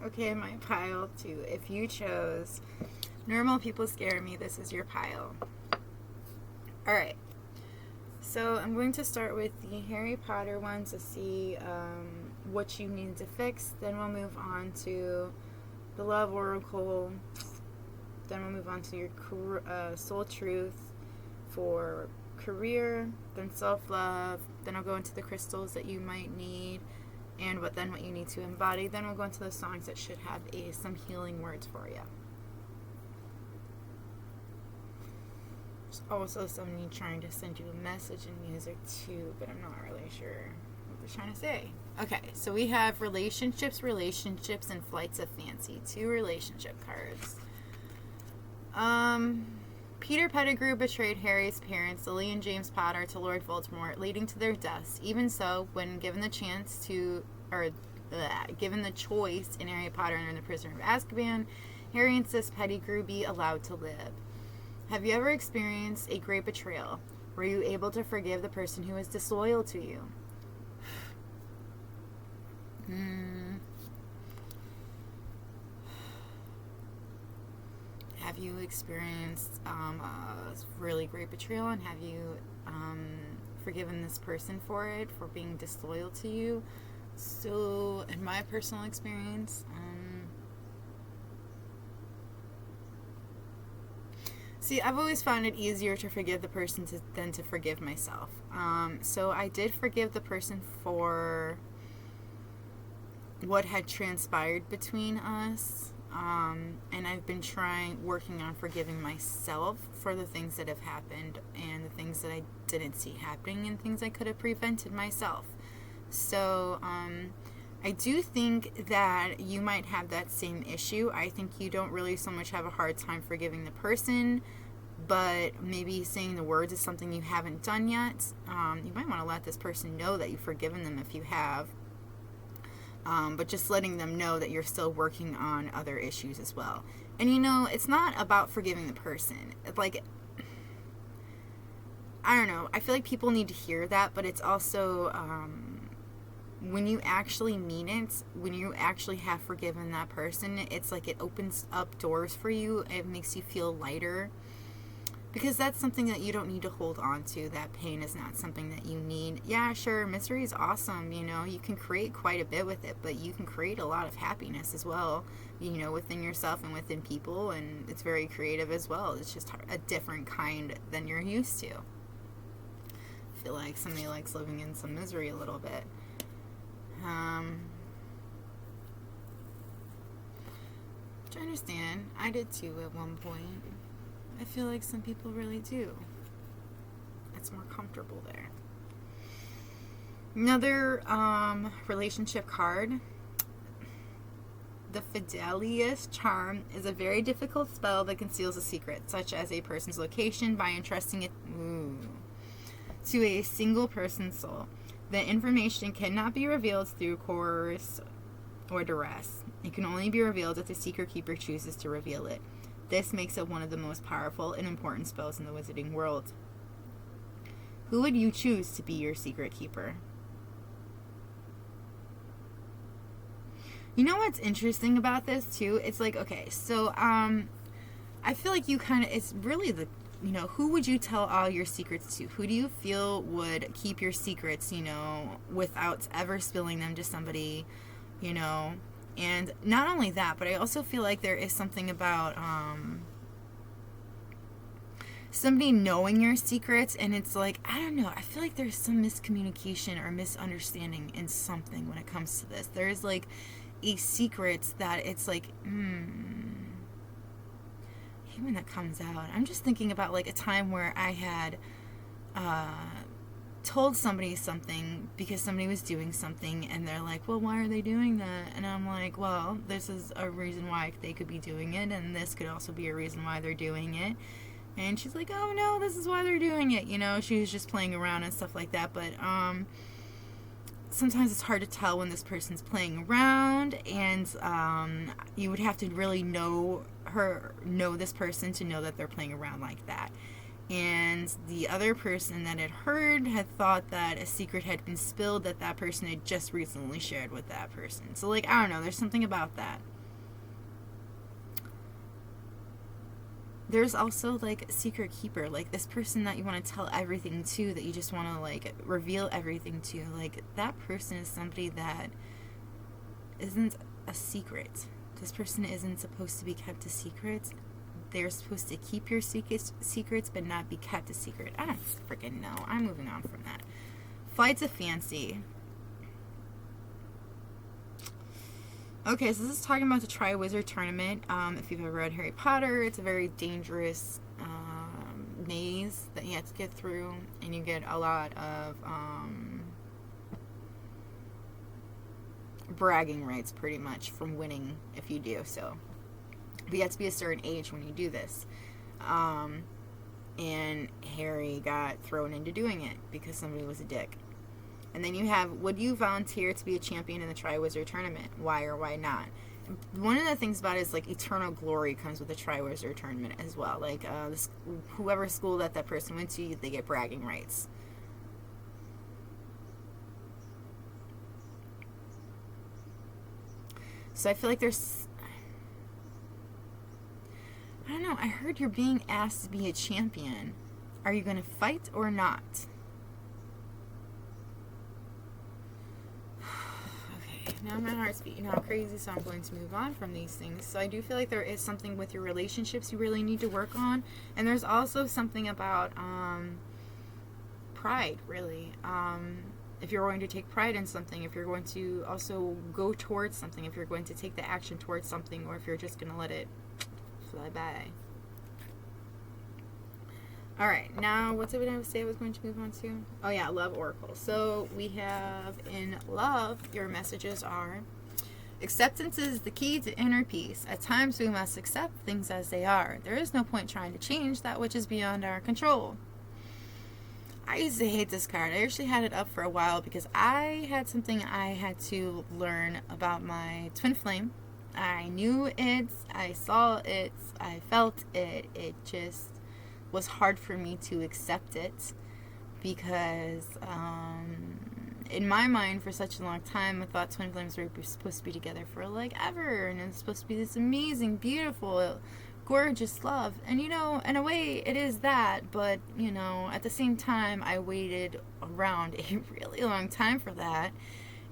Okay, my pile 2. If you chose normal people scare me, this is your pile. Alright. So I'm going to start with the Harry Potter ones to see what you need to fix. Then we'll move on to the Love Oracle. Then we'll move on to your Soul Truth for career. Then self-love. Then I'll go into the crystals that you might need. And what you need to embody. Then we'll go into the songs that should have some healing words for you. There's also somebody trying to send you a message in music too, but I'm not really sure what they're trying to say. Okay, so we have relationships, and flights of fancy. 2 relationship cards. Peter Pettigrew betrayed Harry's parents, Lily and James Potter, to Lord Voldemort, leading to their deaths. Even so, when given the choice in Harry Potter and the Prisoner of Azkaban, Harry insists Pettigrew be allowed to live. Have you ever experienced a great betrayal? Were you able to forgive the person who was disloyal to you? Have you experienced a really great betrayal, and have you forgiven this person for it, for being disloyal to you? So, in my personal experience, I've always found it easier to forgive the person than to forgive myself. So I did forgive the person for what had transpired between us. And I've been working on forgiving myself for the things that have happened and the things that I didn't see happening and things I could have prevented myself. So, I do think that you might have that same issue. I think you don't really so much have a hard time forgiving the person, but maybe saying the words is something you haven't done yet. You might want to let this person know that you've forgiven them if you have. But just letting them know that you're still working on other issues as well. And it's not about forgiving the person. Like, I don't know. I feel like people need to hear that, but it's also, when you actually mean it, when you actually have forgiven that person, it's like it opens up doors for you. It makes you feel lighter. Because that's something that you don't need to hold on to. That pain is not something that you need. Yeah, sure, misery is awesome, you can create quite a bit with it, but you can create a lot of happiness as well, within yourself and within people, and it's very creative as well. It's just a different kind than you're used to. I feel like somebody likes living in some misery a little bit. Which I understand. I did too at one point. I feel like some people really do. It's more comfortable there. Another relationship card. The Fidelius Charm is a very difficult spell that conceals a secret, such as a person's location, by entrusting it to a single person's soul. The information cannot be revealed through coerce or duress. It can only be revealed if the secret keeper chooses to reveal it. This makes it one of the most powerful and important spells in the wizarding world. Who would you choose to be your secret keeper? You know what's interesting about this too? It's like, okay, so I feel like it's really who would you tell all your secrets to? Who do you feel would keep your secrets, without ever spilling them to somebody, And not only that, but I also feel like there is something about somebody knowing your secrets, and it's like, I don't know, I feel like there's some miscommunication or misunderstanding in something when it comes to this. There is like a secret that it's like, when that comes out. I'm just thinking about like a time where I had told somebody something because somebody was doing something, and they're like, well, why are they doing that? And I'm like, well, this is a reason why they could be doing it, and this could also be a reason why they're doing it. And she's like, oh no, this is why they're doing it, she was just playing around and stuff like that. But sometimes it's hard to tell when this person's playing around, and you would have to really know this person to know that they're playing around like that. And the other person that had heard had thought that a secret had been spilled that person had just recently shared with that person. So, like, I don't know, there's something about that. there's also like a secret keeper, like this person that you want to tell everything to, that you just want to like reveal everything to. Like that person is somebody that isn't a secret. This person isn't supposed to be kept a secret. They're supposed to keep your secrets but not be kept a secret. I don't freaking know. I'm moving on from that. Flights of fancy. Okay, so this is talking about the Triwizard Tournament. If you've ever read Harry Potter, it's a very dangerous maze that you have to get through, and you get a lot of bragging rights, pretty much, from winning if you do so. But you have to be a certain age when you do this. And Harry got thrown into doing it because somebody was a dick. And then you have, would you volunteer to be a champion in the Triwizard Tournament? Why or why not? One of the things about it is, like, eternal glory comes with the Triwizard Tournament as well. Like, whoever school that person went to, they get bragging rights. So I feel like there's... I don't know. I heard you're being asked to be a champion. Are you going to fight or not? Now my heart's beating how crazy, so I'm going to move on from these things. So I do feel like there is something with your relationships you really need to work on. And there's also something about pride, really. If you're going to take pride in something, if you're going to also go towards something, if you're going to take the action towards something, or if you're just going to let it fly by. Alright, now what did I say I was going to move on to? Oh yeah, Love Oracle. So we have in love, your messages are: acceptance is the key to inner peace. At times we must accept things as they are. There is no point trying to change that which is beyond our control. I used to hate this card. I actually had it up for a while because I had something I had to learn about my twin flame. I knew it, I saw it, I felt it. It just was hard for me to accept it because in my mind for such a long time I thought twin flames were supposed to be together for like ever, and it's supposed to be this amazing, beautiful, gorgeous love. And you know, in a way it is that, but you know, at the same time I waited around a really long time for that.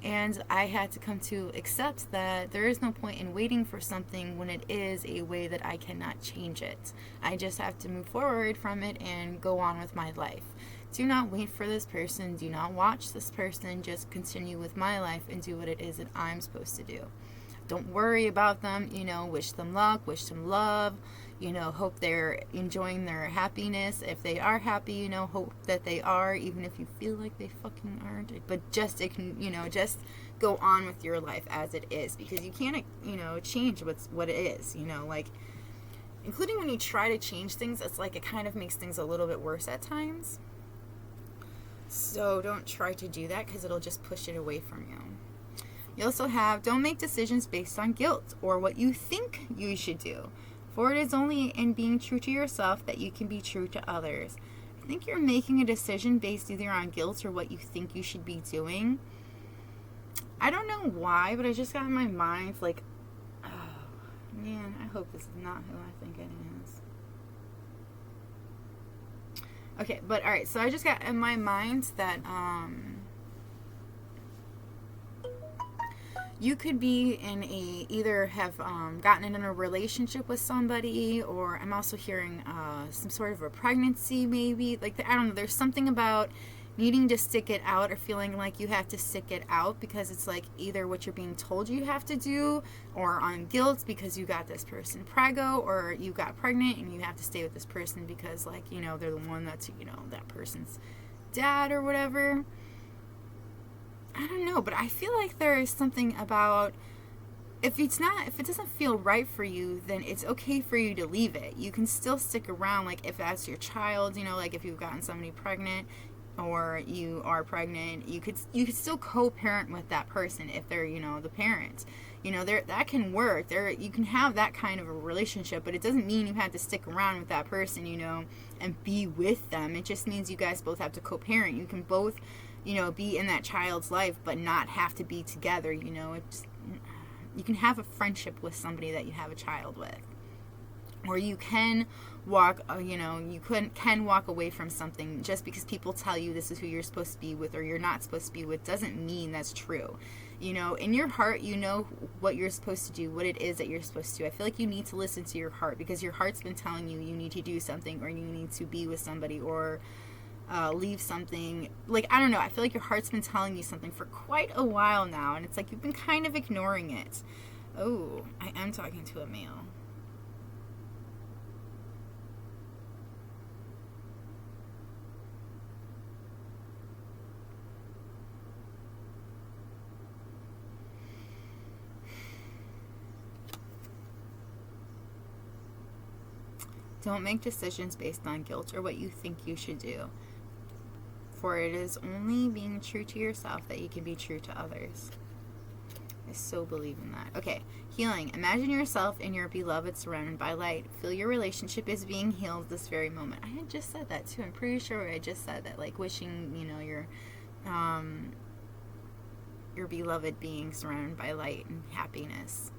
And I had to come to accept that there is no point in waiting for something when it is a way that I cannot change it. I just have to move forward from it and go on with my life. Do not wait for this person. Do not watch this person. Just continue with my life and do what it is that I'm supposed to do. Don't worry about them. You know, wish them luck, wish them love. You know, hope they're enjoying their happiness. If they are happy, you know, hope that they are, even if you feel like they fucking aren't. But just, it can, you know, just go on with your life as it is, because you can't, you know, change what it is, you know, like, including when you try to change things, it's like it kind of makes things a little bit worse at times. So don't try to do that, because it'll just push it away from you. You also have, don't make decisions based on guilt or what you think you should do. For it is only in being true to yourself that you can be true to others. I think you're making a decision based either on guilt or what you think you should be doing. I don't know why, but I just got in my mind, like, oh, man, I hope this is not who I think it is. Okay, but alright, so I just got in my mind that, you could be in either have gotten in a relationship with somebody, or I'm also hearing some sort of a pregnancy maybe. Like, I don't know, there's something about needing to stick it out or feeling like you have to stick it out because it's like either what you're being told you have to do, or on guilt because you got this person preggo, or you got pregnant and you have to stay with this person because, like, you know, they're the one that's, you know, that person's dad or whatever. I don't know, but I feel like there is something about if it doesn't feel right for you, then it's okay for you to leave it. You can still stick around, like if that's your child, you know, like if you've gotten somebody pregnant or you are pregnant, you could still co-parent with that person if they're, you know, the parent. You know, that can work. You can have that kind of a relationship, but it doesn't mean you have to stick around with that person, you know, and be with them. It just means you guys both have to co-parent. You can both, you know, be in that child's life, but not have to be together, you know. You can have a friendship with somebody that you have a child with. Or you can walk, can walk away from something just because people tell you this is who you're supposed to be with or you're not supposed to be with doesn't mean that's true. In your heart, you know what you're supposed to do, what it is that you're supposed to do. I feel like you need to listen to your heart because your heart's been telling you need to do something or you need to be with somebody or leave something. Like, I don't know. I feel like your heart's been telling you something for quite a while now, and it's like you've been kind of ignoring it. Oh, I am talking to a male. Don't make decisions based on guilt or what you think you should do. For it is only being true to yourself that you can be true to others. I so believe in that. Okay, healing. Imagine yourself and your beloved surrounded by light. Feel your relationship is being healed this very moment. I had just said that too. I'm pretty sure I just said that. Like wishing, your beloved being surrounded by light and happiness.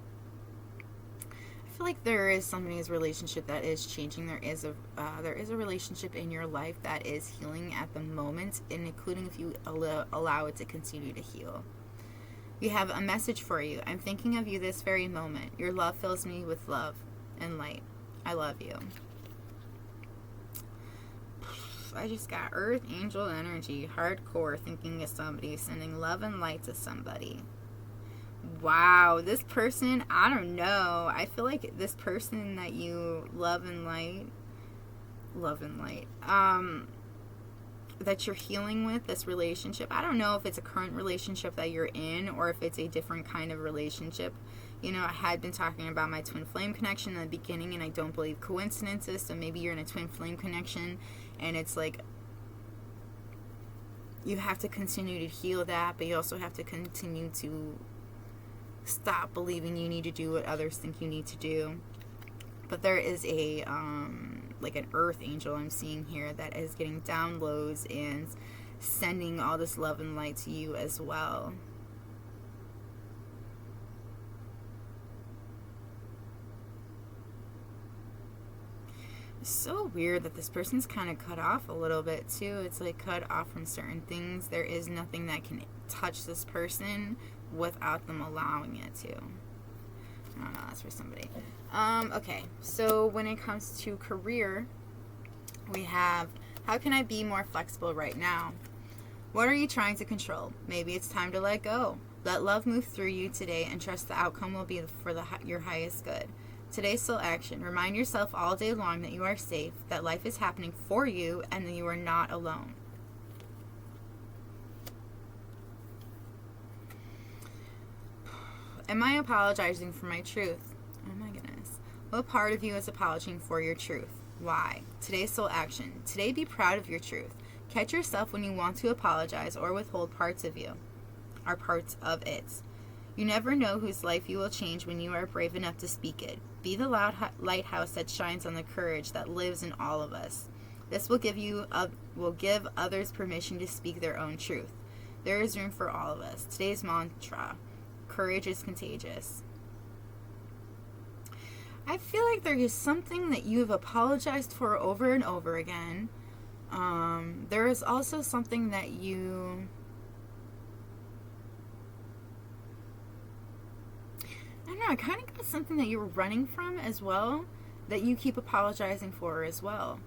I feel like there is somebody's relationship that is changing. There is a relationship in your life that is healing at the moment, and including if you allow it to continue to heal. We have a message for you. I'm thinking of you this very moment. Your love fills me with love and light. I love you. I just got Earth Angel energy, hardcore, thinking of somebody, sending love and light to somebody. Wow, this person, I don't know. I feel like this person that you love and light, that you're healing with, this relationship, I don't know if it's a current relationship that you're in or if it's a different kind of relationship. I had been talking about my twin flame connection in the beginning, and I don't believe coincidences, so maybe you're in a twin flame connection, and it's like you have to continue to heal that, but you also have to continue to stop believing you need to do what others think you need to do. But there is a like an earth angel I'm seeing here that is getting downloads and sending all this love and light to you as well. It's so weird that this person's kind of cut off a little bit too. It's like cut off from certain things. There is nothing that can touch this person without them allowing it to. I don't know, that's for somebody. Okay, so when it comes to career, we have, how can I be more flexible right now? What are you trying to control? Maybe it's time to let go. Let love move through you today and trust the outcome will be for your highest good. Today's still action. Remind yourself all day long that you are safe, that life is happening for you, and that you are not alone. Am I apologizing for my truth? Oh my goodness. What part of you is apologizing for your truth? Why? Today's soul action. Today be proud of your truth. Catch yourself when you want to apologize or withhold parts of you, or parts of it. You never know whose life you will change when you are brave enough to speak it. Be the loud lighthouse that shines on the courage that lives in all of us. This will give others permission to speak their own truth. There is room for all of us. Today's mantra. Courage is contagious. I feel like there is something that you have apologized for over and over again. There is also something that you... I don't know, I kind of got something that you were running from as well, that you keep apologizing for as well.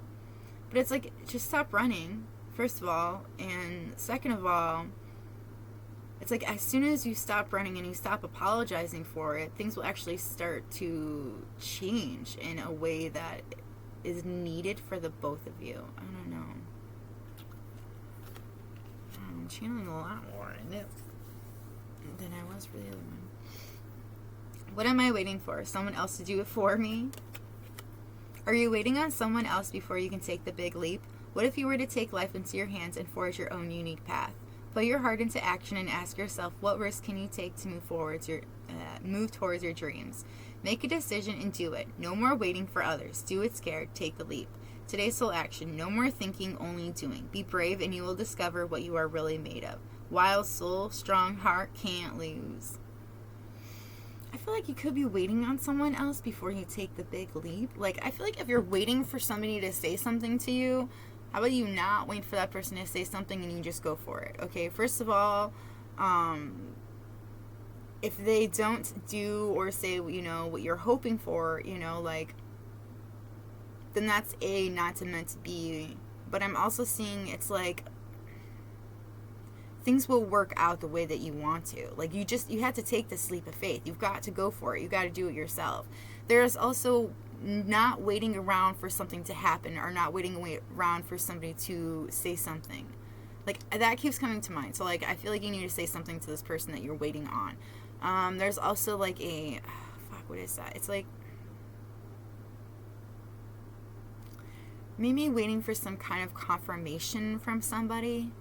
But it's like, just stop running, first of all, and second of all, it's like as soon as you stop running and you stop apologizing for it, things will actually start to change in a way that is needed for the both of you. I don't know. I'm channeling a lot more in it than I was for the other one. What am I waiting for? Someone else to do it for me? Are you waiting on someone else before you can take the big leap? What if you were to take life into your hands and forge your own unique path? Put your heart into action and ask yourself, what risk can you take to move towards your dreams? Make a decision and do it. No more waiting for others. Do it scared. Take the leap. Today's soul action. No more thinking, only doing. Be brave and you will discover what you are really made of. Wild soul, strong heart, can't lose. I feel like you could be waiting on someone else before you take the big leap. Like, I feel like if you're waiting for somebody to say something to you, how about you not wait for that person to say something and you just go for it? Okay, first of all, if they don't do or say, you know, what you're hoping for, you know, like, then that's not meant to be. But I'm also seeing it's like things will work out the way that you want to. Like, you have to take this leap of faith. You've got to go for it. You got to do it yourself. There's also not waiting around for something to happen, or not waiting around for somebody to say something. Like, that keeps coming to mind. So, like, I feel like you need to say something to this person that you're waiting on. There's also, like, what is that? It's like maybe waiting for some kind of confirmation from somebody.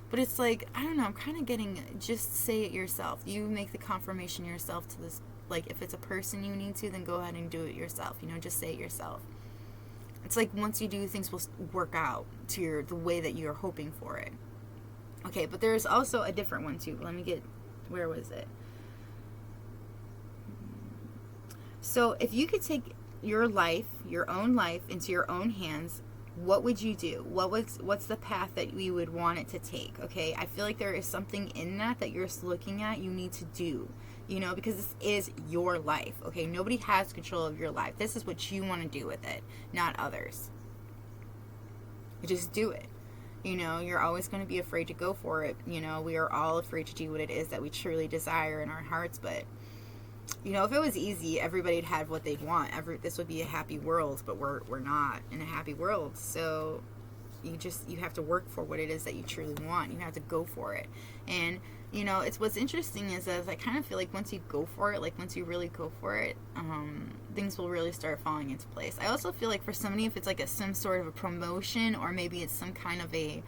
But it's like, I don't know, I'm kind of getting, just say it yourself. You make the confirmation yourself to this. Like, if it's a person you need to, then go ahead and do it yourself. You know, just say it yourself. It's like once you do, things will work out to the way that you're hoping for it. Okay, but there's also a different one too. Let me get, where was it? So if you could take your life, your own life, into your own hands, what would you do? What's the path that we would want it to take? Okay, I feel like there is something in that you're looking at you need to do, you know, because this is your life. Okay, nobody has control of your life. This is what you want to do with it, not others. Just do it. You know, you're always going to be afraid to go for it. You know, we are all afraid to do what it is that we truly desire in our hearts. But, you know, if it was easy, everybody'd have what they'd want. This would be a happy world, but we're not in a happy world. So you have to work for what it is that you truly want. You have to go for it. And, you know, it's what's interesting is that I kind of feel like once you go for it, like once you really go for it, things will really start falling into place. I also feel like for somebody, if it's like some sort of a promotion, or maybe it's some kind of a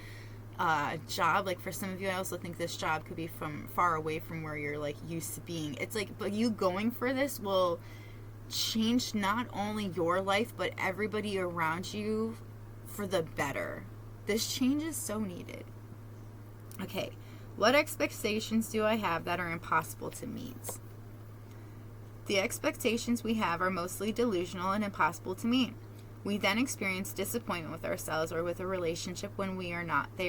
job, like for some of you, I also think this job could be from far away from where you're like used to being. It's like, but you going for this will change not only your life, but everybody around you for the better. This change is so needed. Okay, what expectations do I have that are impossible to meet? The expectations we have are mostly delusional and impossible to meet. We then experience disappointment with ourselves or with a relationship when they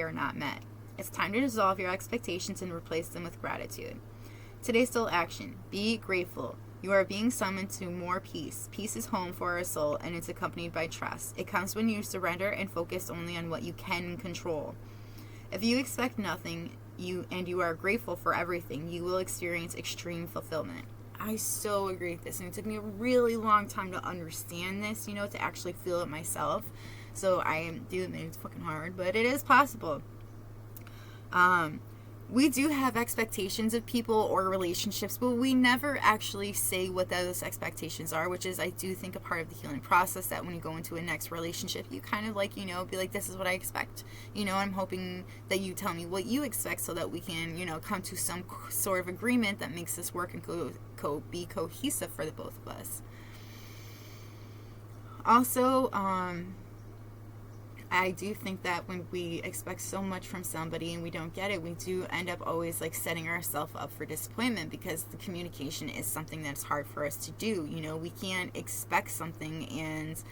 are not met. It's time to dissolve your expectations and replace them with gratitude. Today's still action. Be grateful. You are being summoned to more peace. Peace is home for our soul, and it's accompanied by trust. It comes when you surrender and focus only on what you can control. If you expect nothing, you are grateful for everything, you will experience extreme fulfillment. I so agree with this, and it took me a really long time to understand this, you know, to actually feel it myself. So it's fucking hard, but it is possible. We do have expectations of people or relationships, but we never actually say what those expectations are, which is, I do think, a part of the healing process, that when you go into a next relationship, you kind of like, you know, be like, this is what I expect. You know, I'm hoping that you tell me what you expect so that we can, you know, come to some sort of agreement that makes this work and be cohesive for the both of us. Also, I do think that when we expect so much from somebody and we don't get it, we do end up always like setting ourselves up for disappointment, because the communication is something that's hard for us to do. You know, we can't expect something and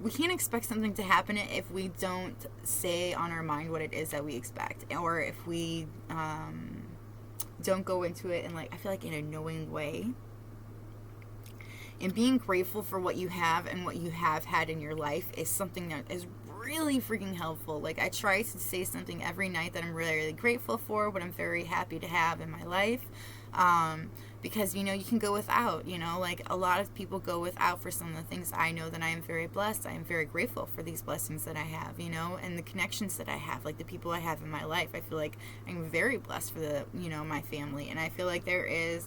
we can't expect something to happen if we don't say on our mind what it is that we expect, or if we don't go into it in, like, I feel like in a knowing way. And being grateful for what you have and what you have had in your life is something that is really freaking helpful. Like, I try to say something every night that I'm really, really grateful for, what I'm very happy to have in my life. Because, you know, you can go without, you know, like a lot of people go without for some of the things. I know that I am very blessed. I am very grateful for these blessings that I have, you know, and the connections that I have, like the people I have in my life. I feel like I'm very blessed for my family. And I feel like there is,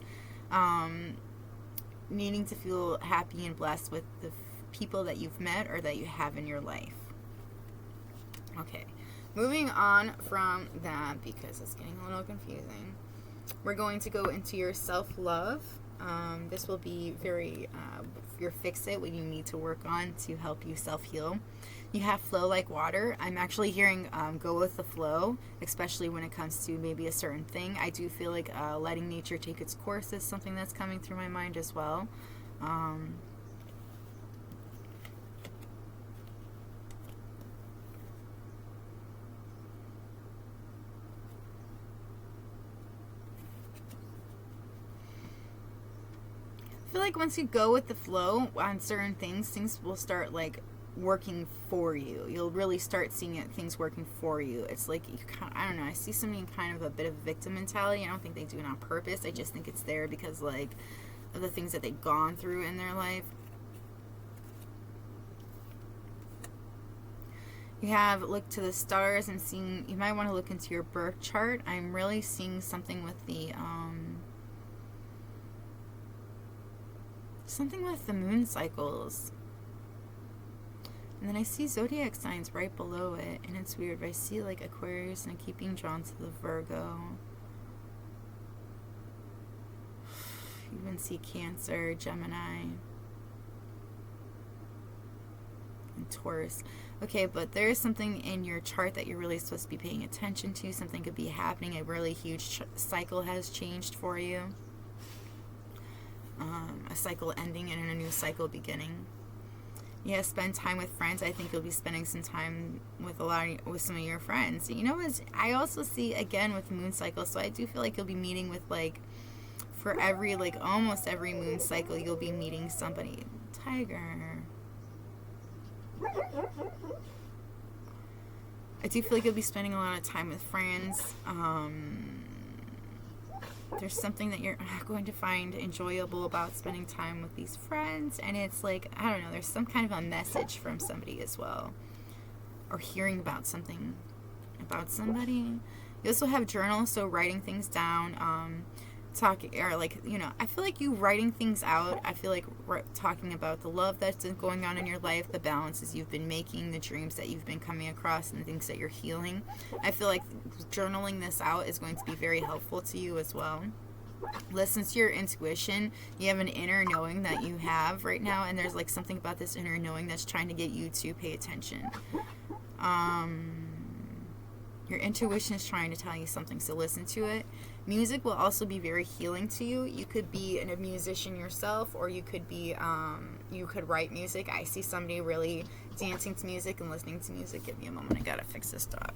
needing to feel happy and blessed with the people that you've met or that you have in your life. Okay, moving on from that, because it's getting a little confusing, we're going to go into your self-love. This will be very your fix-it, what you need to work on to help you self-heal. You have flow like water. I'm actually hearing go with the flow, especially when it comes to maybe a certain thing. I do feel like letting nature take its course is something that's coming through my mind as well. I feel like once you go with the flow on certain things, things will start like working for you. You'll really start seeing things working for you. It's like, I don't know, I see something kind of a bit of victim mentality. I don't think they do it on purpose. I just think it's there because like of the things that they've gone through in their life. You have look to the stars and seeing, you might want to look into your birth chart. I'm really seeing something with the moon cycles. And then I see zodiac signs right below it, and it's weird, but I see like Aquarius, and I keep being drawn to the Virgo. You even see Cancer, Gemini, and Taurus. Okay, but there is something in your chart that you're really supposed to be paying attention to. Something could be happening. A really huge cycle has changed for you. A cycle ending and a new cycle beginning. Yeah, spend time with friends. I think you'll be spending some time with some of your friends. You know what? I also see again with the moon cycle. So I do feel like you'll be meeting with like, for every like almost every moon cycle, you'll be meeting somebody. Tiger. I do feel like you'll be spending a lot of time with friends. There's something that you're going to find enjoyable about spending time with these friends, and it's like, I don't know, there's some kind of a message from somebody as well, or hearing about something about somebody. You also have journals, so writing things down, talking, or like, you know, I feel like you writing things out. I feel like talking about the love that's going on in your life, the balances you've been making, the dreams that you've been coming across, and the things that you're healing. I feel like journaling this out is going to be very helpful to you as well. Listen to your intuition. You have an inner knowing that you have right now, and there's like something about this inner knowing that's trying to get you to pay attention. Your intuition is trying to tell you something, so listen to it. Music will also be very healing to you. You could be a musician yourself, or you could be, you could write music. I see somebody really dancing to music and listening to music. Give me a moment, I gotta fix this dog.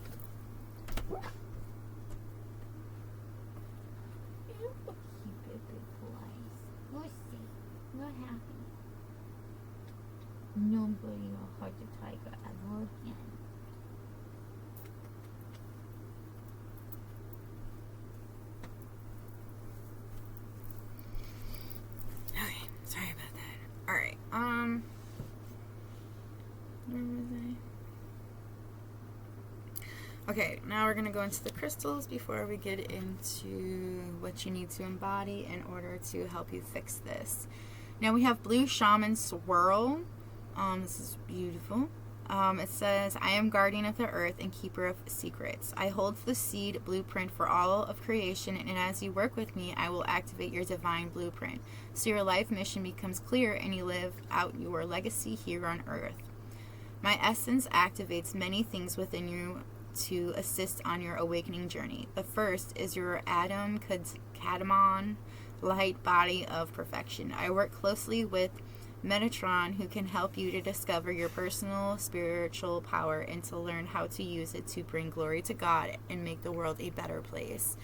What happened? Nobody will hurt the tiger ever again. Okay, sorry about that. Alright, where was I? Okay, now we're going to go into the crystals before we get into what you need to embody in order to help you fix this. Now we have Blue Shaman Swirl. This is beautiful. It says, I am guardian of the earth and keeper of secrets. I hold the seed blueprint for all of creation, and as you work with me, I will activate your divine blueprint. So your life mission becomes clear and you live out your legacy here on earth. My essence activates many things within you to assist on your awakening journey. The first is your Adam Kadmon light body of perfection. I work closely with Metatron, who can help you to discover your personal spiritual power and to learn how to use it to bring glory to God and make the world a better place.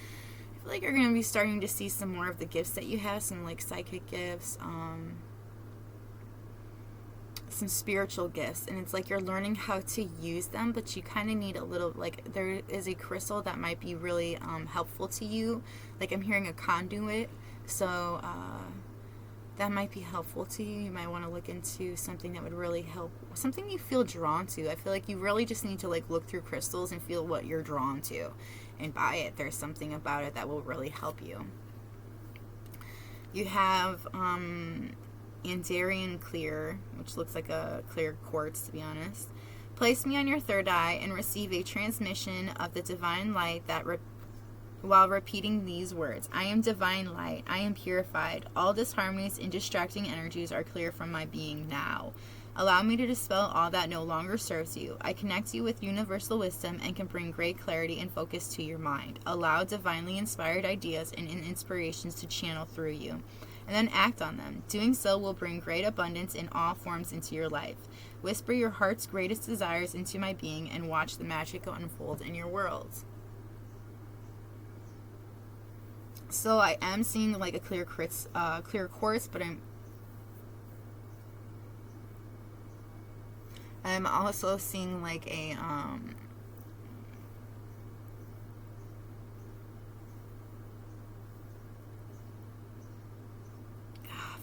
I feel like you're going to be starting to see some more of the gifts that you have, some like psychic gifts, some spiritual gifts, and it's like you're learning how to use them, but you kind of need a little, like, there is a crystal that might be really helpful to you. Like, I'm hearing a conduit, so that might be helpful to you. You might want to look into something that would really help, something you feel drawn to. I feel like you really just need to like look through crystals and feel what you're drawn to and buy it. There's something about it that will really help you. You have Andarian Clear, which looks like a clear quartz, to be honest. Place me on your third eye and receive a transmission of the divine light that while repeating these words. I am divine light. I am purified. All disharmonies and distracting energies are clear from my being now. Allow me to dispel all that no longer serves you. I connect you with universal wisdom and can bring great clarity and focus to your mind. Allow divinely inspired ideas and inspirations to channel through you, and then act on them. Doing so will bring great abundance in all forms into your life. Whisper your heart's greatest desires into my being and watch the magic unfold in your world. So I am seeing like a clear quartz, but I'm also seeing like a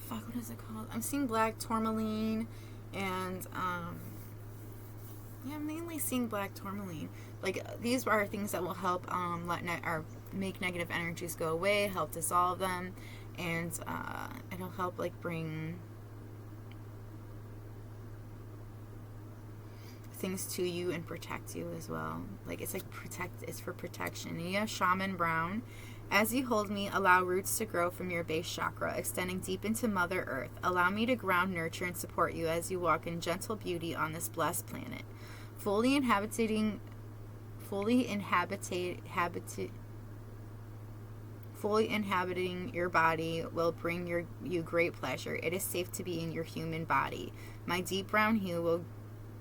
what is it called? I'm seeing black tourmaline, and I'm mainly seeing black tourmaline. Like these are things that will help make negative energies go away, help dissolve them, and it'll help like bring things to you and protect you as well. Like it's for protection. And you have Shaman Brown. As you hold me, allow roots to grow from your base chakra, extending deep into Mother Earth. Allow me to ground, nurture, and support you as you walk in gentle beauty on this blessed planet. Fully inhabiting your body will bring you great pleasure. It is safe to be in your human body. My deep brown hue will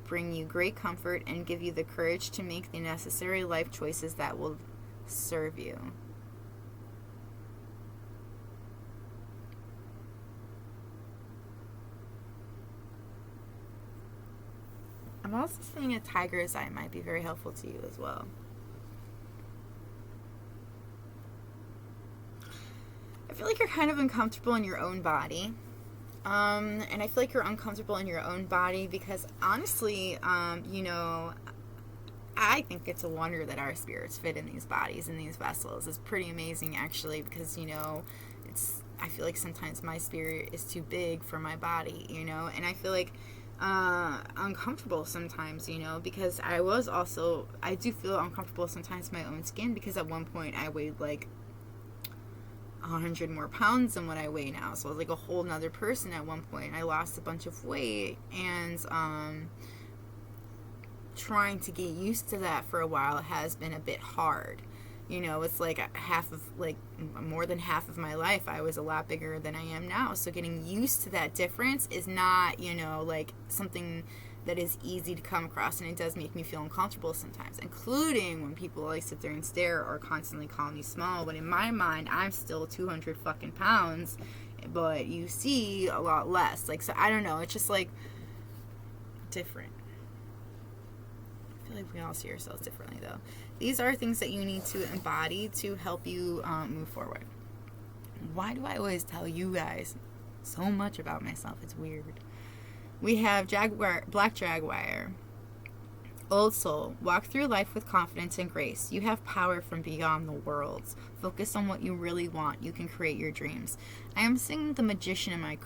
bring you great comfort and give you the courage to make the necessary life choices that will serve you. I'm also seeing a tiger's eye might be very helpful to you as well. I feel like you're kind of uncomfortable in your own body. And I feel like you're uncomfortable in your own body because honestly, I think it's a wonder that our spirits fit in these bodies, in these vessels. It's pretty amazing actually because, I feel like sometimes my spirit is too big for my body, and I feel like uncomfortable sometimes, because I do feel uncomfortable sometimes in my own skin because at one point I weighed like 100 more pounds than what I weigh now. So I was like a whole nother person at one point. I lost a bunch of weight and trying to get used to that for a while has been a bit hard. It's like more than half of my life I was a lot bigger than I am now. So getting used to that difference is not, like something that is easy to come across, and it does make me feel uncomfortable sometimes, including when people like sit there and stare or constantly call me small, when in my mind I'm still 200 fucking pounds, but you see a lot less. Like, so I don't know, it's just like different. I feel like we all see ourselves differently though. These are things that you need to embody to help you move forward. Why do I always tell you guys so much about myself? It's weird. We have Black Jaguar. Old Soul. Walk through life with confidence and grace. You have power from beyond the worlds. Focus on what you really want. You can create your dreams. I am seeing the Magician in my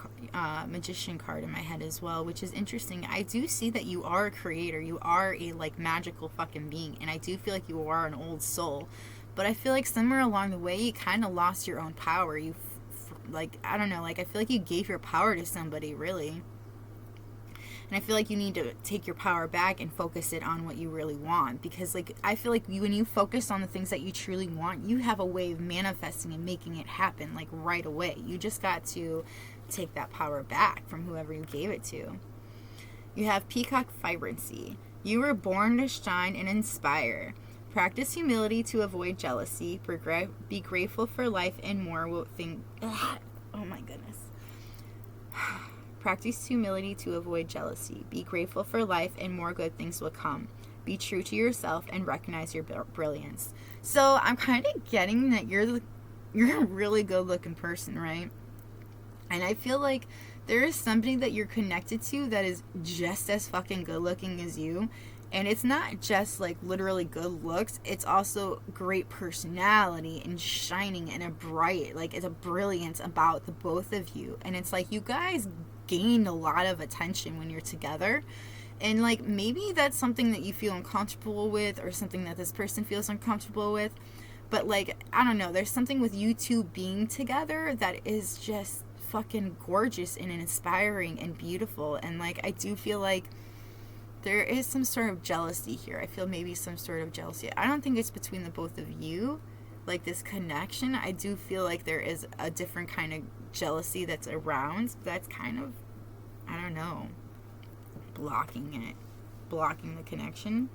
Magician card in my head as well, which is interesting. I do see that you are a creator. You are a magical fucking being, and I do feel like you are an old soul. But I feel like somewhere along the way you kind of lost your own power. I don't know. I feel like you gave your power to somebody, really. And I feel like you need to take your power back and focus it on what you really want. Because, I feel like when you focus on the things that you truly want, you have a way of manifesting and making it happen, right away. You just got to take that power back from whoever you gave it to. You have Peacock Vibrancy. You were born to shine and inspire. Practice humility to avoid jealousy. Be grateful for life and more will think... Oh my goodness. Practice humility to avoid jealousy. Be grateful for life and more good things will come. Be true to yourself and recognize your brilliance. So I'm kind of getting that you're a really good looking person, right? And I feel like there is somebody that you're connected to that is just as fucking good looking as you. And it's not just literally good looks, it's also great personality and shining and it's a brilliance about the both of you. And it's you guys gain a lot of attention when you're together. And maybe that's something that you feel uncomfortable with, or something that this person feels uncomfortable with. But, like, I don't know. There's something with you two being together that is just fucking gorgeous and inspiring and beautiful. And, like, I do feel like there is some sort of jealousy here. I feel maybe some sort of jealousy. I don't think it's between the both of you, like this connection. I do feel like there is a different kind of jealousy that's around. That's kind of, I don't know, blocking the connection.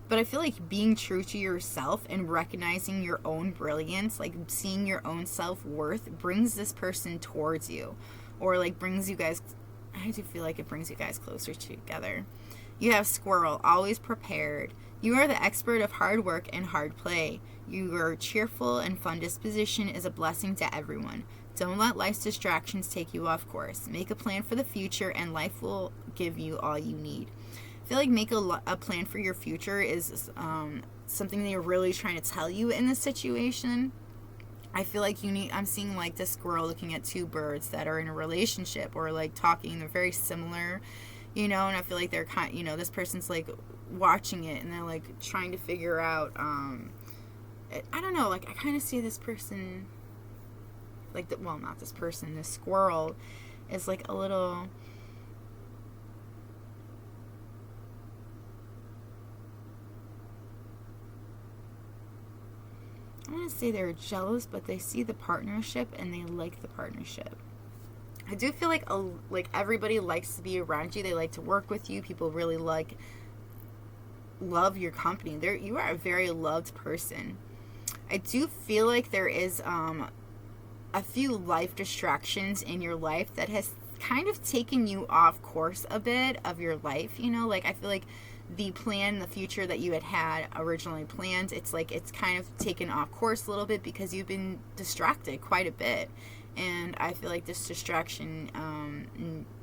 But I feel like being true to yourself and recognizing your own brilliance, like seeing your own self-worth, brings this person towards you. Or like brings you guys, I do feel like it brings you guys closer together. You have squirrel, always prepared. You are the expert of hard work and hard play. Your cheerful and fun disposition is a blessing to everyone. Don't let life's distractions take you off course. Make a plan for the future and life will give you all you need. I feel like make a plan for your future is something that you're really trying to tell you in this situation. I feel like I'm seeing like this squirrel looking at two birds that are in a relationship or like talking. They're very similar, and I feel like they're this person's like watching it and they're like trying to figure out, I don't know, like I kind of see this person, like, not this person, this squirrel is like a little, I'm going to say they're jealous, but they see the partnership and they like the partnership. I do feel like everybody likes to be around you. They like to work with you. People really love your company. You are a very loved person. I do feel like there is a few life distractions in your life that has kind of taken you off course a bit of your life. Like I feel like the future that you had originally planned, it's like it's kind of taken off course a little bit because you've been distracted quite a bit. And I feel like this distraction,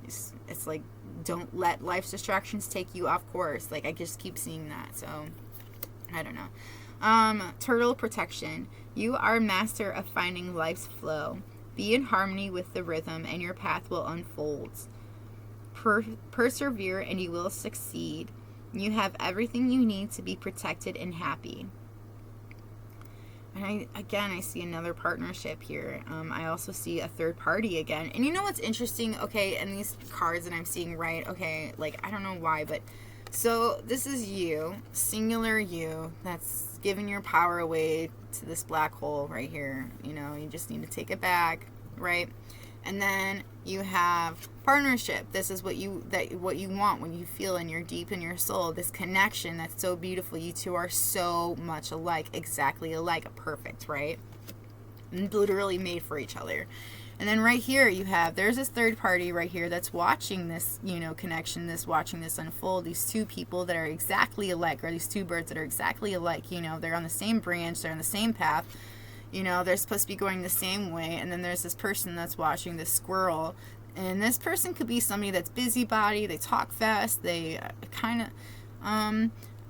it's like, don't let life's distractions take you off course. Like I just keep seeing that, so I don't know. Turtle protection. You are a master of finding life's flow. Be in harmony with the rhythm and your path will unfold. Persevere and you will succeed. You have everything you need to be protected and happy. And I see another partnership here. I also see a third party again. And you know what's interesting? Okay, and these cards that I'm seeing, right? Okay, like, I don't know why, but so this is you, singular you, that's giving your power away to this black hole right here. You just need to take it back, right? And then you have partnership. This is what you want when you feel in your deep in your soul, this connection that's so beautiful. You two are so much alike, exactly alike, perfect, right? Literally made for each other. And then right here there's this third party right here that's watching this, connection, watching this unfold. These two people that are exactly alike, or these two birds that are exactly alike. They're on the same branch, they're on the same path. They're supposed to be going the same way. And then there's this person that's watching this squirrel. And this person could be somebody that's busybody. They talk fast. They kind of,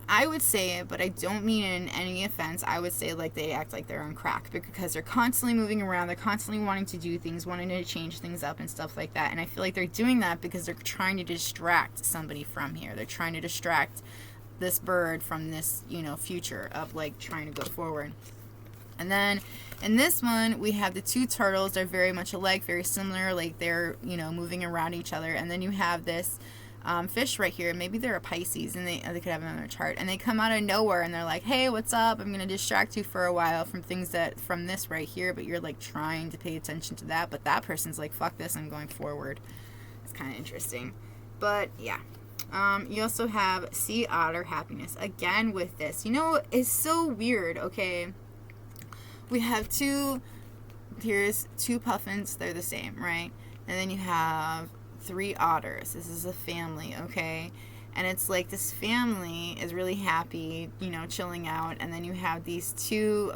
I would say it, but I don't mean it in any offense. I would say like they act like they're on crack because they're constantly moving around. They're constantly wanting to do things, wanting to change things up and stuff like that. And I feel like they're doing that because they're trying to distract somebody from here. They're trying to distract this bird from this, future of like trying to go forward. And then in this one, we have the two turtles. They're very much alike, very similar. Like they're, moving around each other. And then you have this fish right here. Maybe they're a Pisces, and they could have another chart. And they come out of nowhere, and they're like, "Hey, what's up? I'm gonna distract you for a while from from this right here." But you're like trying to pay attention to that. But that person's like, "Fuck this! I'm going forward." It's kind of interesting. But yeah. You also have sea otter happiness again with this. It's so weird. Okay. We have here's two puffins, they're the same, right? And then you have three otters. This is a family, okay? And it's like this family is really happy, chilling out. And then you have these two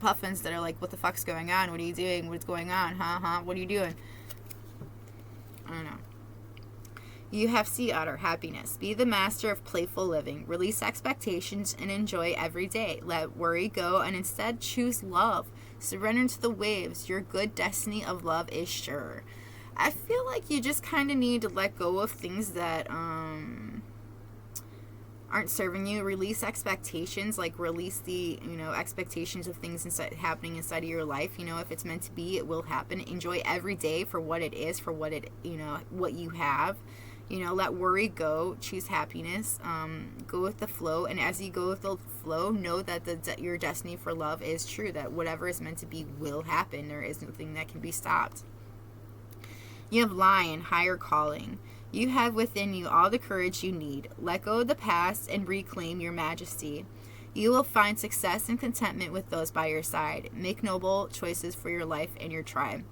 puffins that are like, what the fuck's going on? What are you doing? What's going on? What are you doing? I don't know. You have sea otter happiness. Be the master of playful living. Release expectations and enjoy every day. Let worry go and instead choose love. Surrender to the waves. Your good destiny of love is sure. I feel like you just kind of need to let go of things that aren't serving you. Release expectations, like release the, expectations of things happening inside of your life. If it's meant to be, it will happen. Enjoy every day for what it is, for what what you have. Let worry go. Choose happiness. Go with the flow. And as you go with the flow, know that your destiny for love is true. That whatever is meant to be will happen. There is nothing that can be stopped. You have Lion, higher calling. You have within you all the courage you need. Let go of the past and reclaim your majesty. You will find success and contentment with those by your side. Make noble choices for your life and your tribe.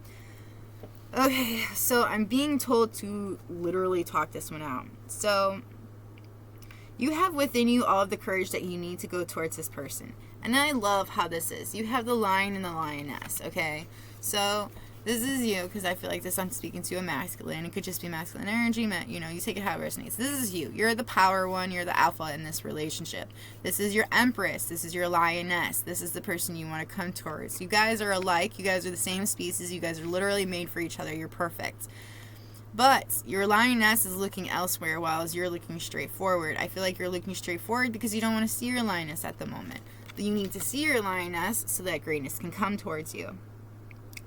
Okay, so I'm being told to literally talk this one out. So, you have within you all of the courage that you need to go towards this person. And I love how this is. You have the lion and the lioness, okay? So, this is you, because I feel like this I'm speaking to a masculine. It could just be masculine energy. You take it how it resonates. This is you. You're the power one. You're the alpha in this relationship. This is your empress. This is your lioness. This is the person you want to come towards. You guys are alike. You guys are the same species. You guys are literally made for each other. You're perfect. But your lioness is looking elsewhere while you're looking straight forward. I feel like you're looking straight forward because you don't want to see your lioness at the moment. But you need to see your lioness so that greatness can come towards you.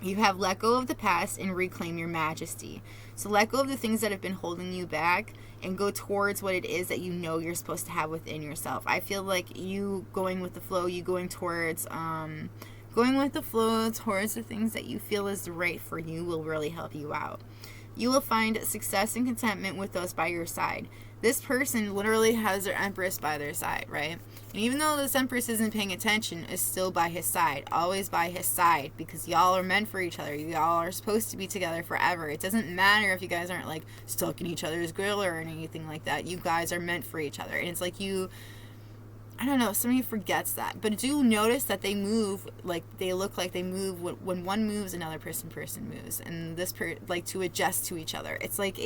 You have let go of the past and reclaim your majesty. So let go of the things that have been holding you back and go towards what it is that you're supposed to have within yourself. I feel like you going with the flow, you going towards the things that you feel is right for you will really help you out. You will find success and contentment with those by your side. This person literally has their empress by their side, right? And even though this empress isn't paying attention, is still by his side, always by his side, because y'all are meant for each other. Y'all are supposed to be together forever. It doesn't matter if you guys aren't like stuck in each other's grill or anything like that. You guys are meant for each other. And it's like I don't know, somebody forgets that. But do notice that they move, like they look like they move when one moves, another person moves. And this like to adjust to each other. It's like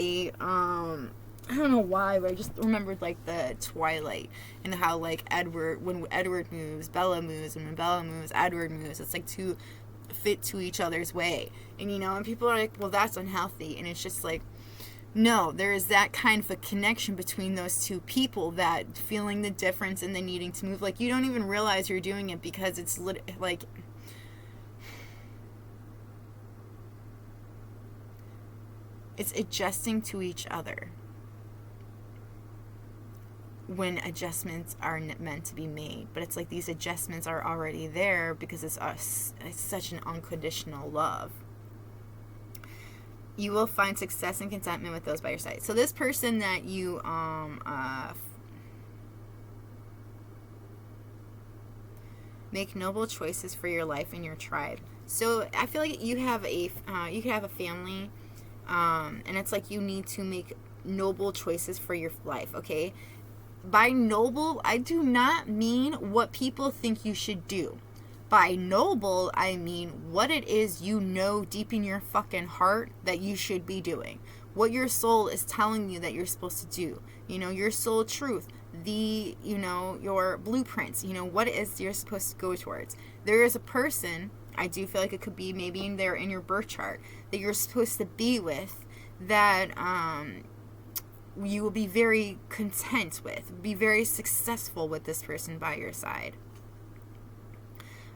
I don't know why, but I just remembered like the Twilight and how like when Edward moves, Bella moves, and when Bella moves, Edward moves. It's like to fit to each other's way. And and people are like, well, that's unhealthy. And it's just like, no, there is that kind of a connection between those two people, that feeling the difference and the needing to move. Like you don't even realize you're doing it because it's like it's adjusting to each other. When adjustments are meant to be made, but it's like these adjustments are already there because it's such an unconditional love. You will find success and contentment with those by your side. So this person that you make noble choices for your life and your tribe. So I feel like you have a family, and it's like you need to make noble choices for your life. Okay. By noble, I do not mean what people think you should do. By noble, I mean what it is deep in your fucking heart that you should be doing. What your soul is telling you that you're supposed to do. Your soul truth. Your blueprints. What it is you're supposed to go towards. There is a person, I do feel like it could be maybe in there in your birth chart, that you're supposed to be with, that you will be very content with, be very successful with this person by your side.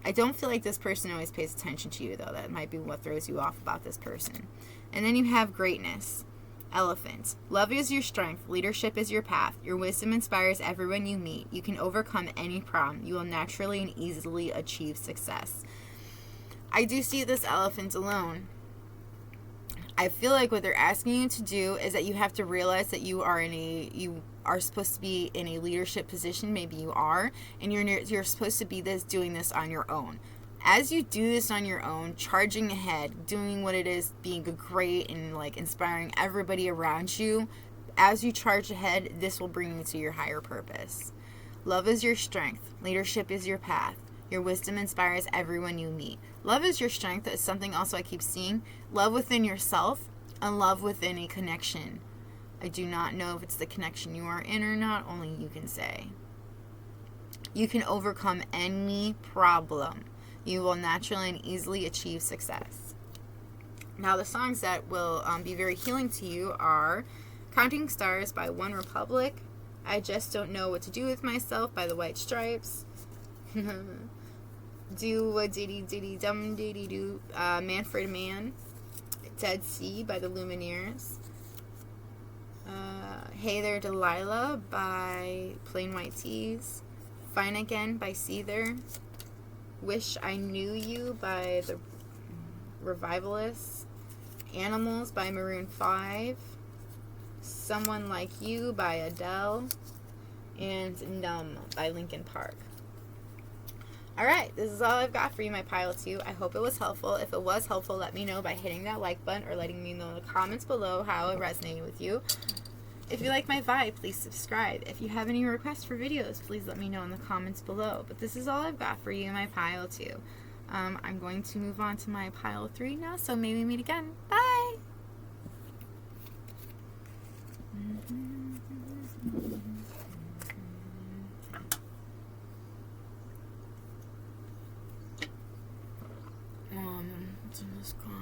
I don't feel like this person always pays attention to you, though. That might be what throws you off about this person. And then you have greatness. Elephant. Love is your strength. Leadership is your path. Your wisdom inspires everyone you meet. You can overcome any problem. You will naturally and easily achieve success. I do see this elephant alone. I feel like what they're asking you to do is that you have to realize that you are supposed to be in a leadership position. Maybe you are, and you're supposed to be doing this on your own. As you do this on your own, charging ahead, doing what it is, being great and like inspiring everybody around you, as you charge ahead, this will bring you to your higher purpose. Love is your strength. Leadership is your path. Your wisdom inspires everyone you meet. Love is your strength. That's something also I keep seeing. Love within yourself and love within a connection. I do not know if it's the connection you are in or not. Only you can say. You can overcome any problem. You will naturally and easily achieve success. Now, the songs that will be very healing to you are Counting Stars by One Republic, I Just Don't Know What to Do with Myself by the White Stripes. Do a Diddy Diddy Dum Diddy Do, Manfred Man. Dead Sea by the Lumineers. Hey There Delilah by Plain White Tees. Fine Again by Seether. Wish I Knew You by the Revivalists. Animals by Maroon 5. Someone Like You by Adele. And Numb by Linkin Park. Alright, this is all I've got for you, my pile 2. I hope it was helpful. If it was helpful, let me know by hitting that like button or letting me know in the comments below how it resonated with you. If you like my vibe, please subscribe. If you have any requests for videos, please let me know in the comments below. But this is all I've got for you, my pile 2. I'm going to move on to my pile 3 now, so maybe we meet again. Bye! What's in this gone?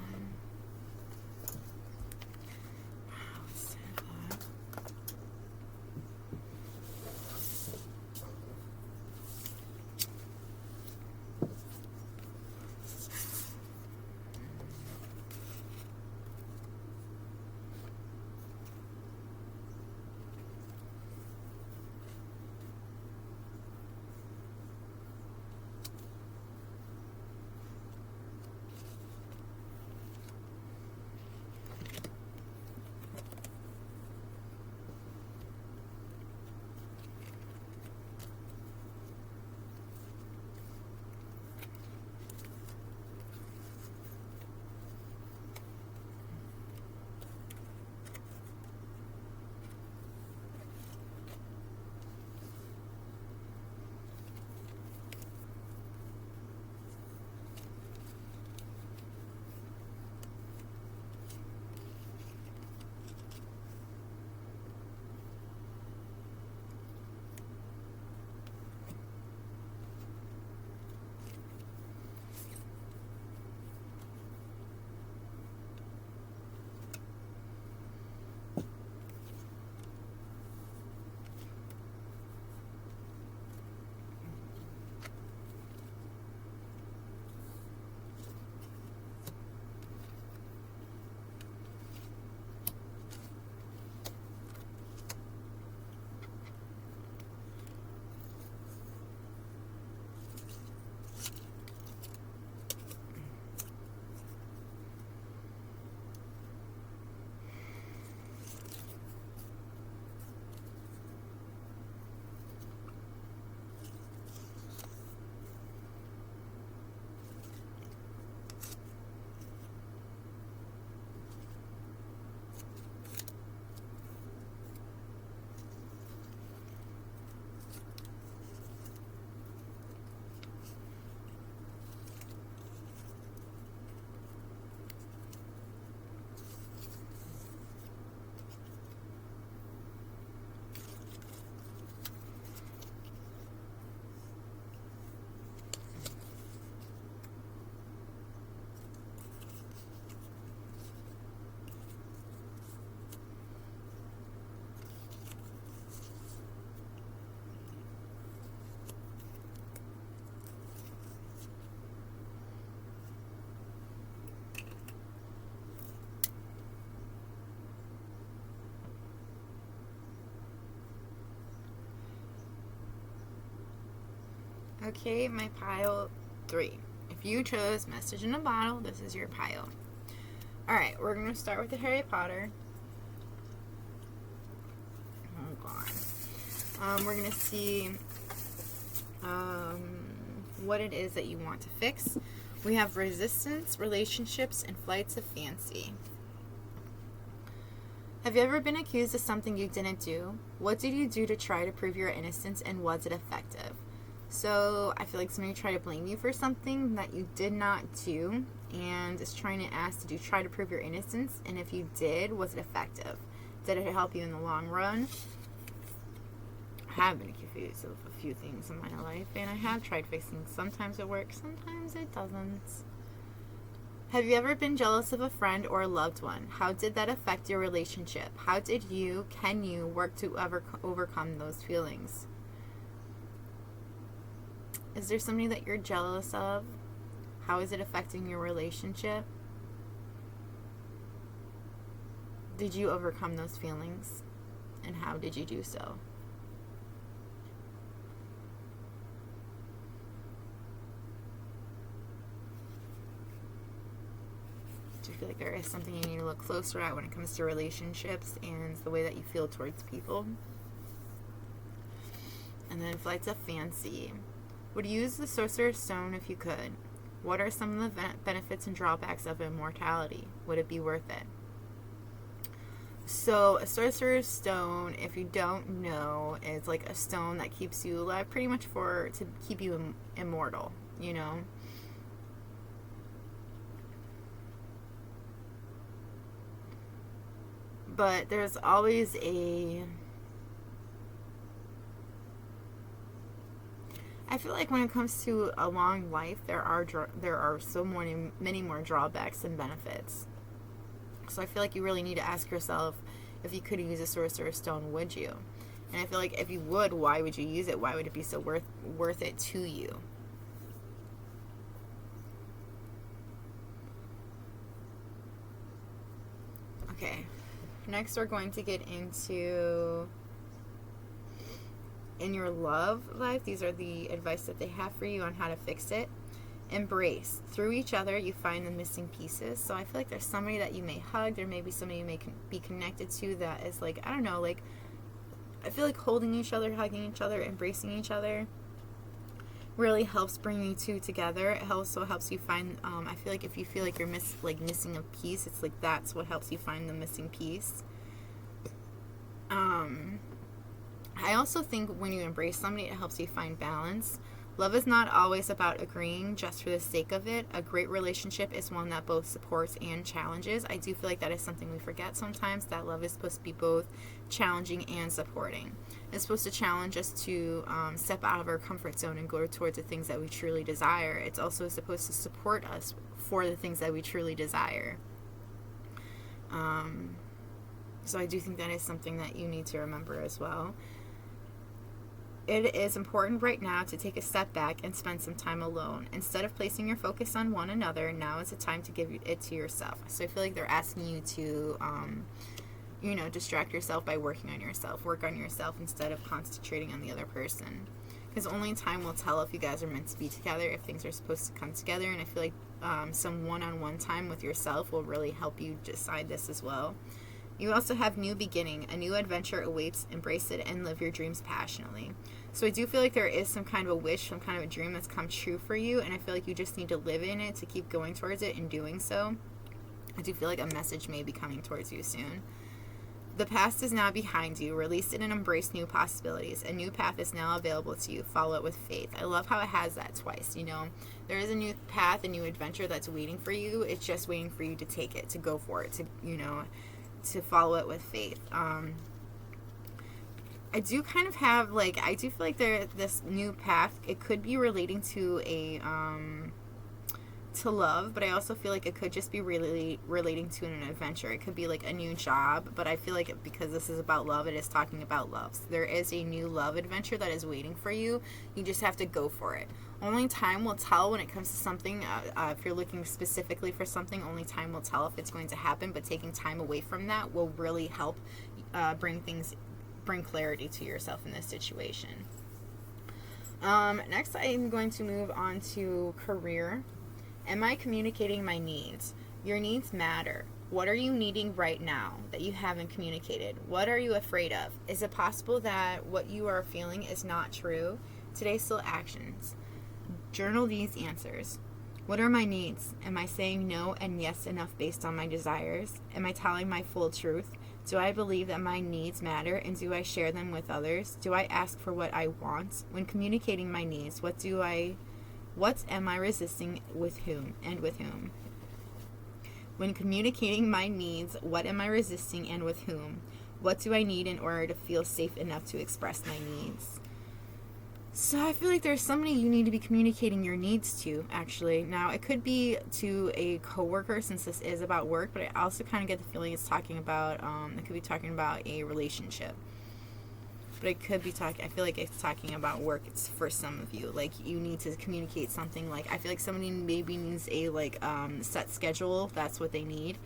Okay, my pile 3. If you chose Message in a Bottle, this is your pile. Alright, we're going to start with the Harry Potter. Oh, God. We're going to see what it is that you want to fix. We have resistance, relationships, and flights of fancy. Have you ever been accused of something you didn't do? What did you do to try to prove your innocence, and was it effective? So I feel like somebody tried to blame you for something that you did not do, and is trying to ask, did you try to prove your innocence? And if you did, was it effective? Did it help you in the long run? I have been accused of a few things in my life, and I have tried fixing. Sometimes it works, sometimes it doesn't. Have you ever been jealous of a friend or a loved one? How did that affect your relationship? How can you work to overcome those feelings? Is there somebody that you're jealous of? How is it affecting your relationship? Did you overcome those feelings? And how did you do so? Do you feel like there is something you need to look closer at when it comes to relationships and the way that you feel towards people? And then flights of fancy. Would you use the Sorcerer's Stone if you could? What are some of the benefits and drawbacks of immortality? Would it be worth it? So a Sorcerer's Stone, if you don't know, is like a stone that keeps you alive pretty much to keep you immortal, you know? But there's always I feel like when it comes to a long life, there are so many more drawbacks than benefits. So I feel like you really need to ask yourself, if you could use a Sorcerer's Stone, would you? And I feel like if you would, why would you use it? Why would it be so worth it to you? Okay. Next, we're going to get into in your love life. These are the advice that they have for you on how to fix it. Embrace. Through each other, you find the missing pieces. So I feel like there's somebody that you may hug. There may be somebody you may be connected to that is like, I don't know, like, I feel like holding each other, hugging each other, embracing each other really helps bring you two together. It also helps you find, I feel like if you feel like you're missing a piece, it's like that's what helps you find the missing piece. I also think when you embrace somebody, it helps you find balance. Love is not always about agreeing just for the sake of it. A great relationship is one that both supports and challenges. I do feel like that is something we forget sometimes, that love is supposed to be both challenging and supporting. It's supposed to challenge us to step out of our comfort zone and go towards the things that we truly desire. It's also supposed to support us for the things that we truly desire. So I do think that is something that you need to remember as well. It is important right now to take a step back and spend some time alone. Instead of placing your focus on one another, now is the time to give it to yourself. So I feel like they're asking you to, distract yourself by working on yourself. Work on yourself instead of concentrating on the other person. Because only time will tell if you guys are meant to be together, if things are supposed to come together. And I feel like some one-on-one time with yourself will really help you decide this as well. You also have new beginning. A new adventure awaits. Embrace it and live your dreams passionately. So I do feel like there is some kind of a wish, some kind of a dream that's come true for you, and I feel like you just need to live in it to keep going towards it and doing so. I do feel like a message may be coming towards you soon. The past is now behind you. Release it and embrace new possibilities. A new path is now available to you. Follow it with faith. I love how it has that twice, There is a new path, a new adventure that's waiting for you. It's just waiting for you to take it, to go for it, to follow it with faith. I do kind of have, I do feel like this new path, it could be relating to to love, but I also feel like it could just be really relating to an adventure. It could be like a new job, but I feel like because this is about love, it is talking about love. So there is a new love adventure that is waiting for you. You just have to go for it. Only time will tell when it comes to something. If you're looking specifically for something, only time will tell if it's going to happen, but taking time away from that will really help bring clarity to yourself in this situation. Next, I'm going to move on to career. Am I communicating my needs? Your needs matter. What are you needing right now that you haven't communicated? What are you afraid of? Is it possible that what you are feeling is not true? Today's still actions. Journal these answers. What are my needs? Am I saying no and yes enough based on my desires? Am I telling my full truth? Do I believe that my needs matter, and do I share them with others? Do I ask for what I want? When communicating my needs, what am I resisting, with whom and with whom? When communicating my needs, what am I resisting and with whom? What do I need in order to feel safe enough to express my needs? So I feel like there's somebody you need to be communicating your needs to, actually. Now, it could be to a coworker, since this is about work, but I also kind of get the feeling it's talking about, it could be talking about a relationship. But it could be talking, I feel like it's talking about work. It's for some of you. Like, you need to communicate something. Like, I feel like somebody maybe needs a, like, set schedule. That's what they need.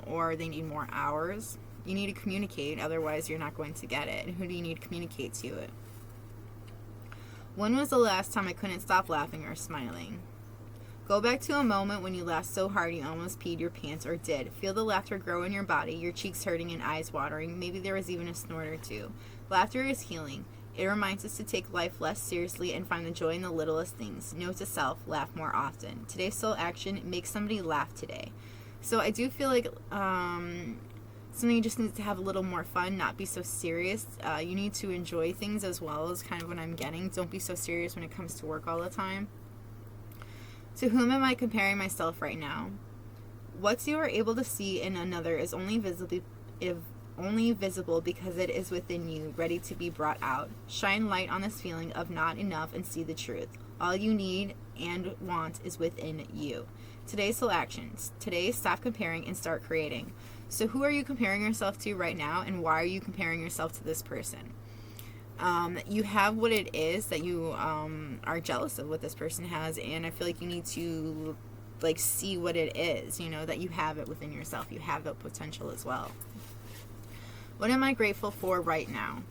Or they need more hours. You need to communicate, otherwise you're not going to get it. And who do you need to communicate to it? When was the last time I couldn't stop laughing or smiling? Go back to a moment when you laughed so hard you almost peed your pants or did. Feel the laughter grow in your body, your cheeks hurting and eyes watering. Maybe there was even a snort or two. Laughter is healing. It reminds us to take life less seriously and find the joy in the littlest things. Note to self, laugh more often. Today's soul action, make somebody laugh today. So I do feel like something just needs to have a little more fun, not be so serious. You need to enjoy things as well, is kind of what I'm getting. Don't be so serious when it comes to work all the time. To whom am I comparing myself right now? What you are able to see in another is only visible because it is within you, ready to be brought out. Shine light on this feeling of not enough and see the truth. All you need and want is within you. Today's soul actions. Today, stop comparing and start creating. So who are you comparing yourself to right now, and why are you comparing yourself to this person? You have what it is that you are jealous of what this person has, and I feel like you need to like see what it is, you know, that you have it within yourself. You have the potential as well. What am I grateful for right now?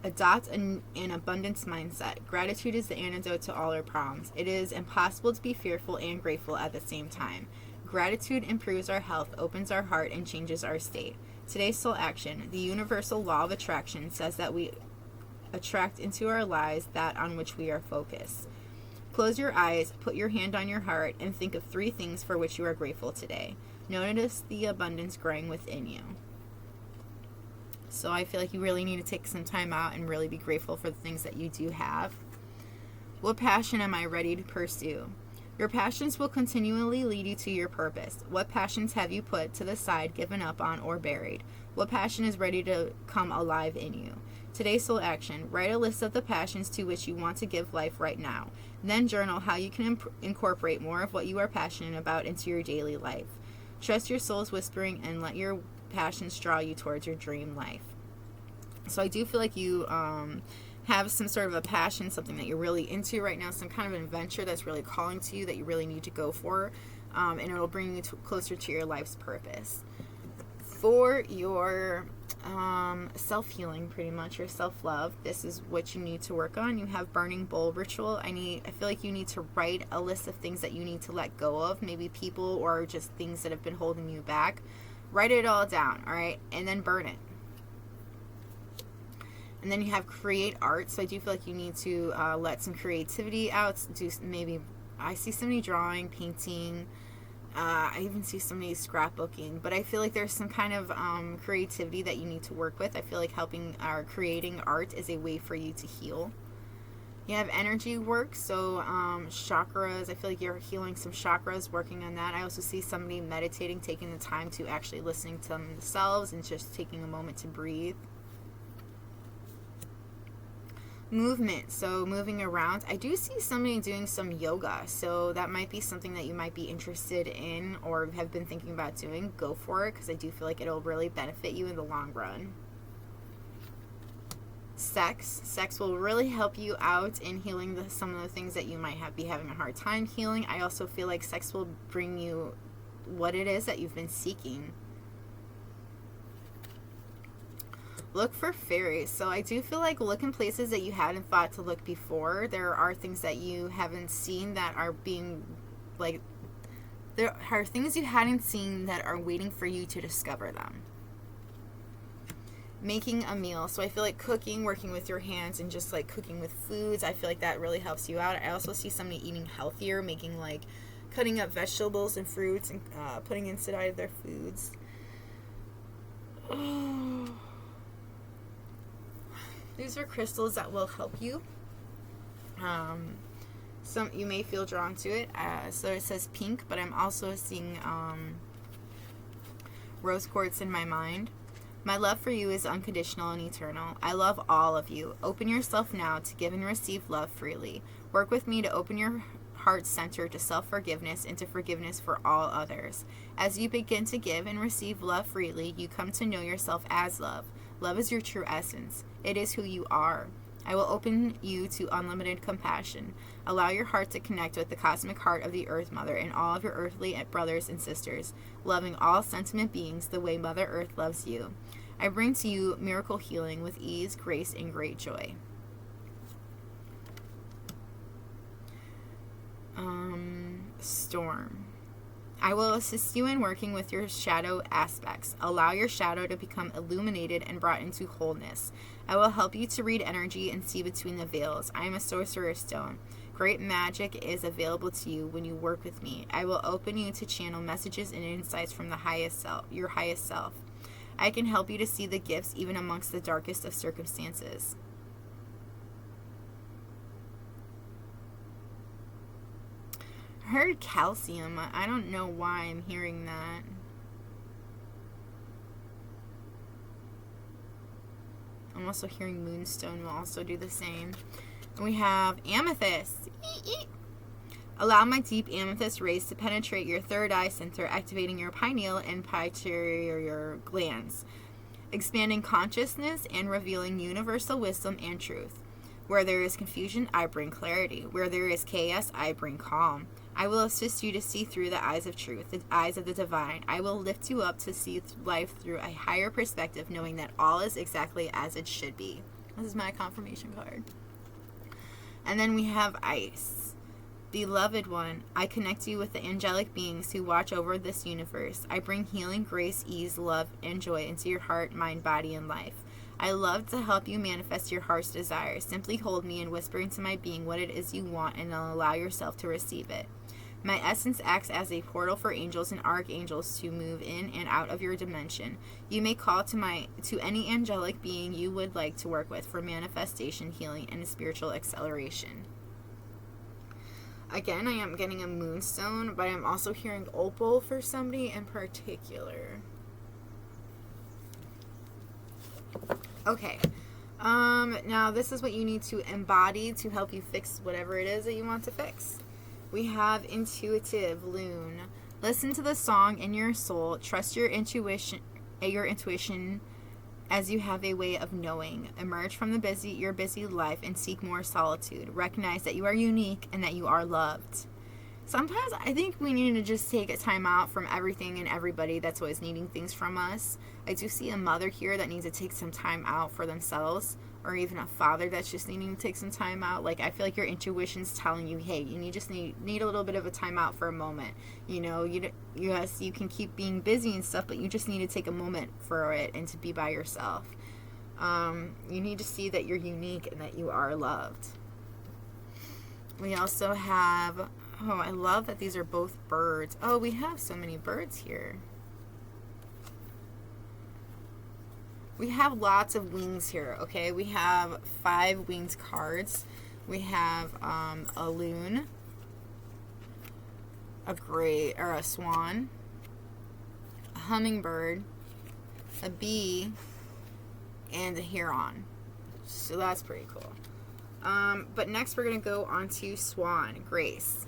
Adopt an abundance mindset. Gratitude is the antidote to all our problems. It is impossible to be fearful and grateful at the same time. Gratitude improves our health, opens our heart, and changes our state. Today's soul action. The universal law of attraction says that we attract into our lives that on which we are focused. Close your eyes, put your hand on your heart, and think of 3 things for which you are grateful today. Notice the abundance growing within you. So I feel like you really need to take some time out and really be grateful for the things that you do have. What passion am I ready to pursue? Your passions will continually lead you to your purpose. What passions have you put to the side, given up on, or buried? What passion is ready to come alive in you? Today's soul action. Write a list of the passions to which you want to give life right now. Then journal how you can incorporate more of what you are passionate about into your daily life. Trust your soul's whispering and let your passions draw you towards your dream life. So I do feel like you have some sort of a passion, something that you're really into right now, some kind of an adventure that's really calling to you that you really need to go for, and it'll bring you closer to your life's purpose. For your self-healing, pretty much, or self-love, this is what you need to work on. You have burning bowl ritual. I feel like you need to write a list of things that you need to let go of, maybe people or just things that have been holding you back. Write it all down, all right, and then burn it. And then you have create art. So I do feel like you need to let some creativity out. Do maybe, I see somebody drawing, painting. I even see somebody scrapbooking. But I feel like there's some kind of creativity that you need to work with. I feel like helping or creating art is a way for you to heal. You have energy work, so chakras. I feel like you're healing some chakras, working on that. I also see somebody meditating, taking the time to actually listening to themselves and just taking a moment to breathe. Movement, so moving around. I do see somebody doing some yoga, so that might be something that you might be interested in or have been thinking about doing. Go for it, because I do feel like it'll really benefit you in the long run. Sex will really help you out in healing some of the things that you might be having a hard time healing. I also feel like sex will bring you what it is that you've been seeking. Look for fairies. So I do feel like look in places that you hadn't thought to look before. There are things that you haven't seen that are being, like, there are things you hadn't seen that are waiting for you to discover them. Making a meal. So I feel like cooking, working with your hands, and just like cooking with foods, I feel like that really helps you out. I also see somebody eating healthier, making like cutting up vegetables and fruits and putting inside their foods. These are crystals that will help you. Some you may feel drawn to it. So it says pink, but I'm also seeing rose quartz in my mind. My love for you is unconditional and eternal. I love all of you. Open yourself now to give and receive love freely. Work with me to open your heart center to self-forgiveness and to forgiveness for all others. As you begin to give and receive love freely, you come to know yourself as love. Love is your true essence. It is who you are. I will open you to unlimited compassion. Allow your heart to connect with the cosmic heart of the Earth Mother and all of your earthly brothers and sisters, loving all sentient beings the way Mother Earth loves you. I bring to you miracle healing with ease, grace, and great joy. Storm. I will assist you in working with your shadow aspects. Allow your shadow to become illuminated and brought into wholeness. I will help you to read energy and see between the veils. I am a sorcerer's stone. Great magic is available to you when you work with me. I will open you to channel messages and insights from the highest self, your highest self. I can help you to see the gifts even amongst the darkest of circumstances. I heard calcium. I don't know why I'm hearing that. I'm also hearing moonstone will also do the same. And we have amethyst. Allow my deep amethyst rays to penetrate your third eye center, activating your pineal and pituitary glands, expanding consciousness and revealing universal wisdom and truth. Where there is confusion, I bring clarity. Where there is chaos, I bring calm. I will assist you to see through the eyes of truth, the eyes of the divine. I will lift you up to see life through a higher perspective, knowing that all is exactly as it should be. This is my confirmation card. And then we have ice. Beloved one, I connect you with the angelic beings who watch over this universe. I bring healing, grace, ease, love, and joy into your heart, mind, body, and life. I love to help you manifest your heart's desires. Simply hold me and whisper into my being what it is you want, and then allow yourself to receive it. My essence acts as a portal for angels and archangels to move in and out of your dimension. You may call to any angelic being you would like to work with for manifestation, healing, and spiritual acceleration. Again, I am getting a moonstone, but I'm also hearing opal for somebody in particular. Okay. Now this is what you need to embody to help you fix whatever it is that you want to fix. We have intuitive loon. Listen to the song in your soul. Trust your intuition as you have a way of knowing. Emerge from your busy life and seek more solitude. Recognize that you are unique and that you are loved. Sometimes I think we need to just take a time out from everything and everybody that's always needing things from us. I do see a mother here that needs to take some time out for themselves, or even a father that's just needing to take some time out. Like, I feel like your intuition's telling you, hey, you need a little bit of a time out for a moment. You know, yes, you can keep being busy and stuff, but you just need to take a moment for it and to be by yourself. You need to see that you're unique and that you are loved. We also have, I love that these are both birds. Oh, we have so many birds here. We have lots of wings here, okay? We have 5 winged cards. We have a loon, a swan, a hummingbird, a bee, and a heron. So that's pretty cool. But next we're going to go on to Swan, Grace.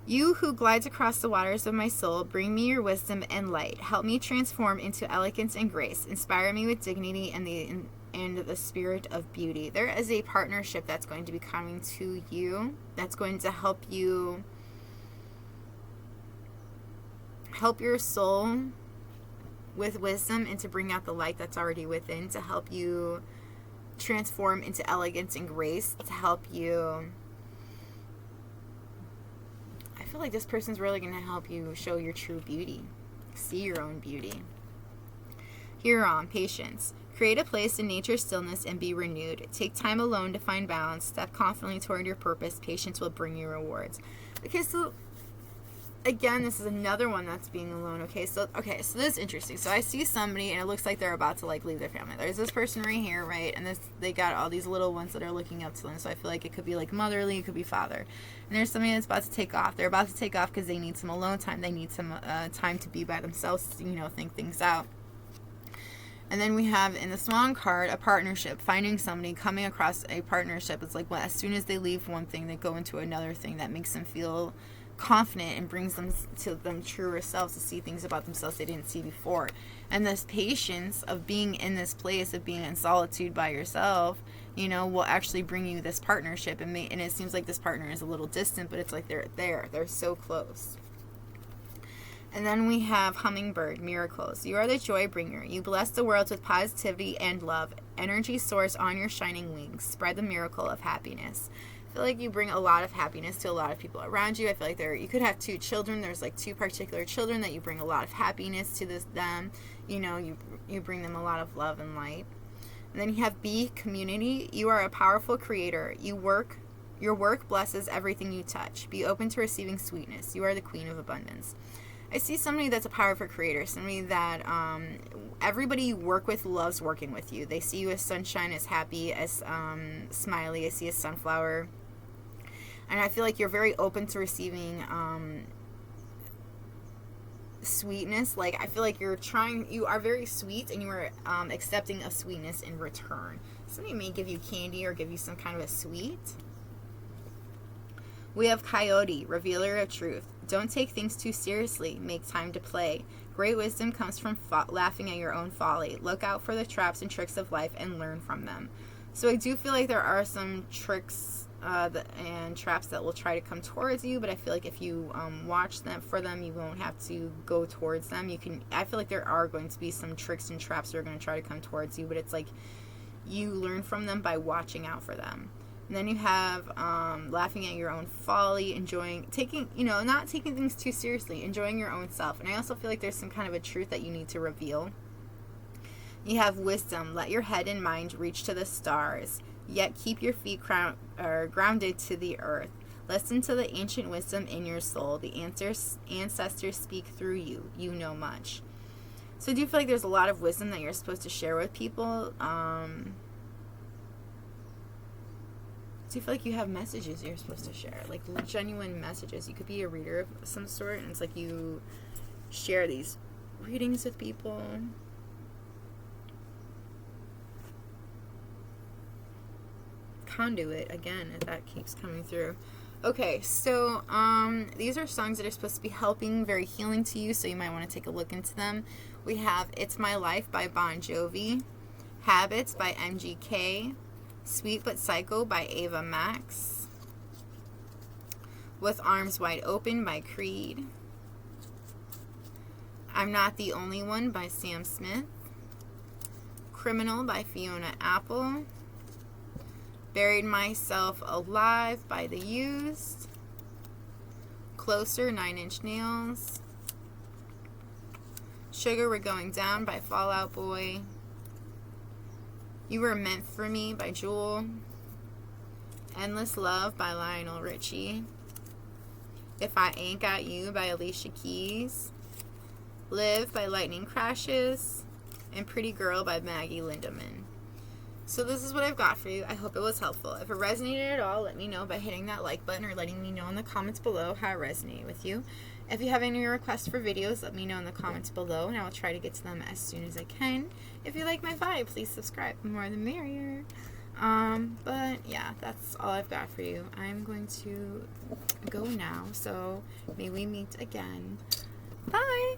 You who glides across the waters of my soul, bring me your wisdom and light. Help me transform into elegance and grace. Inspire me with dignity and the spirit of beauty. There is a partnership that's going to be coming to you that's going to help you help your soul with wisdom and to bring out the light that's already within, to help you transform into elegance and grace, to help you. I feel like this person's really going to help you show your true beauty, see your own beauty. Huron, patience. Create a place in nature's stillness and be renewed. Take time alone to find balance. Step confidently toward your purpose. Patience will bring you rewards. Okay, so again, this is another one that's being alone. Okay, so this is interesting. So I see somebody, and it looks like they're about to leave their family. There's this person right here, right? And they got all these little ones that are looking up to them. So I feel like it could be motherly, it could be father. And there's somebody that's about to take off. They're about to take off because they need some alone time. They need some time to be by themselves, think things out. And then we have in the Swan card a partnership, finding somebody, coming across a partnership. It's like, well, as soon as they leave one thing, they go into another thing that makes them feel confident and brings them to them truer selves, to see things about themselves they didn't see before. And this patience of being in this place, of being in solitude by yourself, you know, will actually bring you this partnership. And it seems like this partner is a little distant, but it's like they're so close. And then we have Hummingbird, miracles. You are the joy bringer. You bless the world with positivity and love. Energy soars on your shining wings. Spread the miracle of happiness. I feel like you bring a lot of happiness to a lot of people around you. I feel like you could have 2 children. There's like 2 particular children that you bring a lot of happiness to them. You know, you bring them a lot of love and light. And then you have B, community. You are a powerful creator. Your work blesses everything you touch. Be open to receiving sweetness. You are the queen of abundance. I see somebody that's a powerful creator, somebody that everybody you work with loves working with you. They see you as sunshine, as happy, as smiley. I see a sunflower. And I feel like you're very open to receiving sweetness. Like, I feel like you are very sweet, and you are accepting of sweetness in return. Somebody may give you candy or give you some kind of a sweet. We have Coyote, revealer of truth. Don't take things too seriously. Make time to play. Great wisdom comes from laughing at your own folly. Look out for the traps and tricks of life and learn from them. So I do feel like there are some tricks and traps that will try to come towards you, but I feel like if you watch them for them, you won't have to go towards them. I feel like there are going to be some tricks and traps that are going to try to come towards you, but it's like you learn from them by watching out for them. And then you have laughing at your own folly, not taking things too seriously, enjoying your own self. And I also feel like there's some kind of a truth that you need to reveal. You have wisdom. Let your head and mind reach to the stars, yet keep your feet grounded to the earth. Listen to the ancient wisdom in your soul. The ancestors speak through you. You know much. So I do feel like there's a lot of wisdom that you're supposed to share with people. Do you feel like you have messages you're supposed to share? Like genuine messages. You could be a reader of some sort, and it's like you share these readings with people. Conduit, again, if that keeps coming through. Okay, so these are songs that are supposed to be helping, very healing to you, so you might want to take a look into them. We have It's My Life by Bon Jovi, Habits by MGK, Sweet But Psycho by Ava Max, With Arms Wide Open by Creed, I'm Not the Only One by Sam Smith, Criminal by Fiona Apple, Buried Myself Alive by The Used, Closer, 9 Inch Nails, Sugar We're Going Down by Fall Out Boy, You Were Meant for Me by Jewel, Endless Love by Lionel Richie, If I Ain't Got You by Alicia Keys, Live by Lightning Crashes, and Pretty Girl by Maggie Lindemann. So this is what I've got for you. I hope it was helpful. If it resonated at all, let me know by hitting that like button or letting me know in the comments below how it resonated with you. If you have any requests for videos, let me know in the comments below, and I will try to get to them as soon as I can. If you like my vibe, please subscribe. The more the merrier. But yeah, that's all I've got for you. I'm going to go now, so may we meet again. Bye!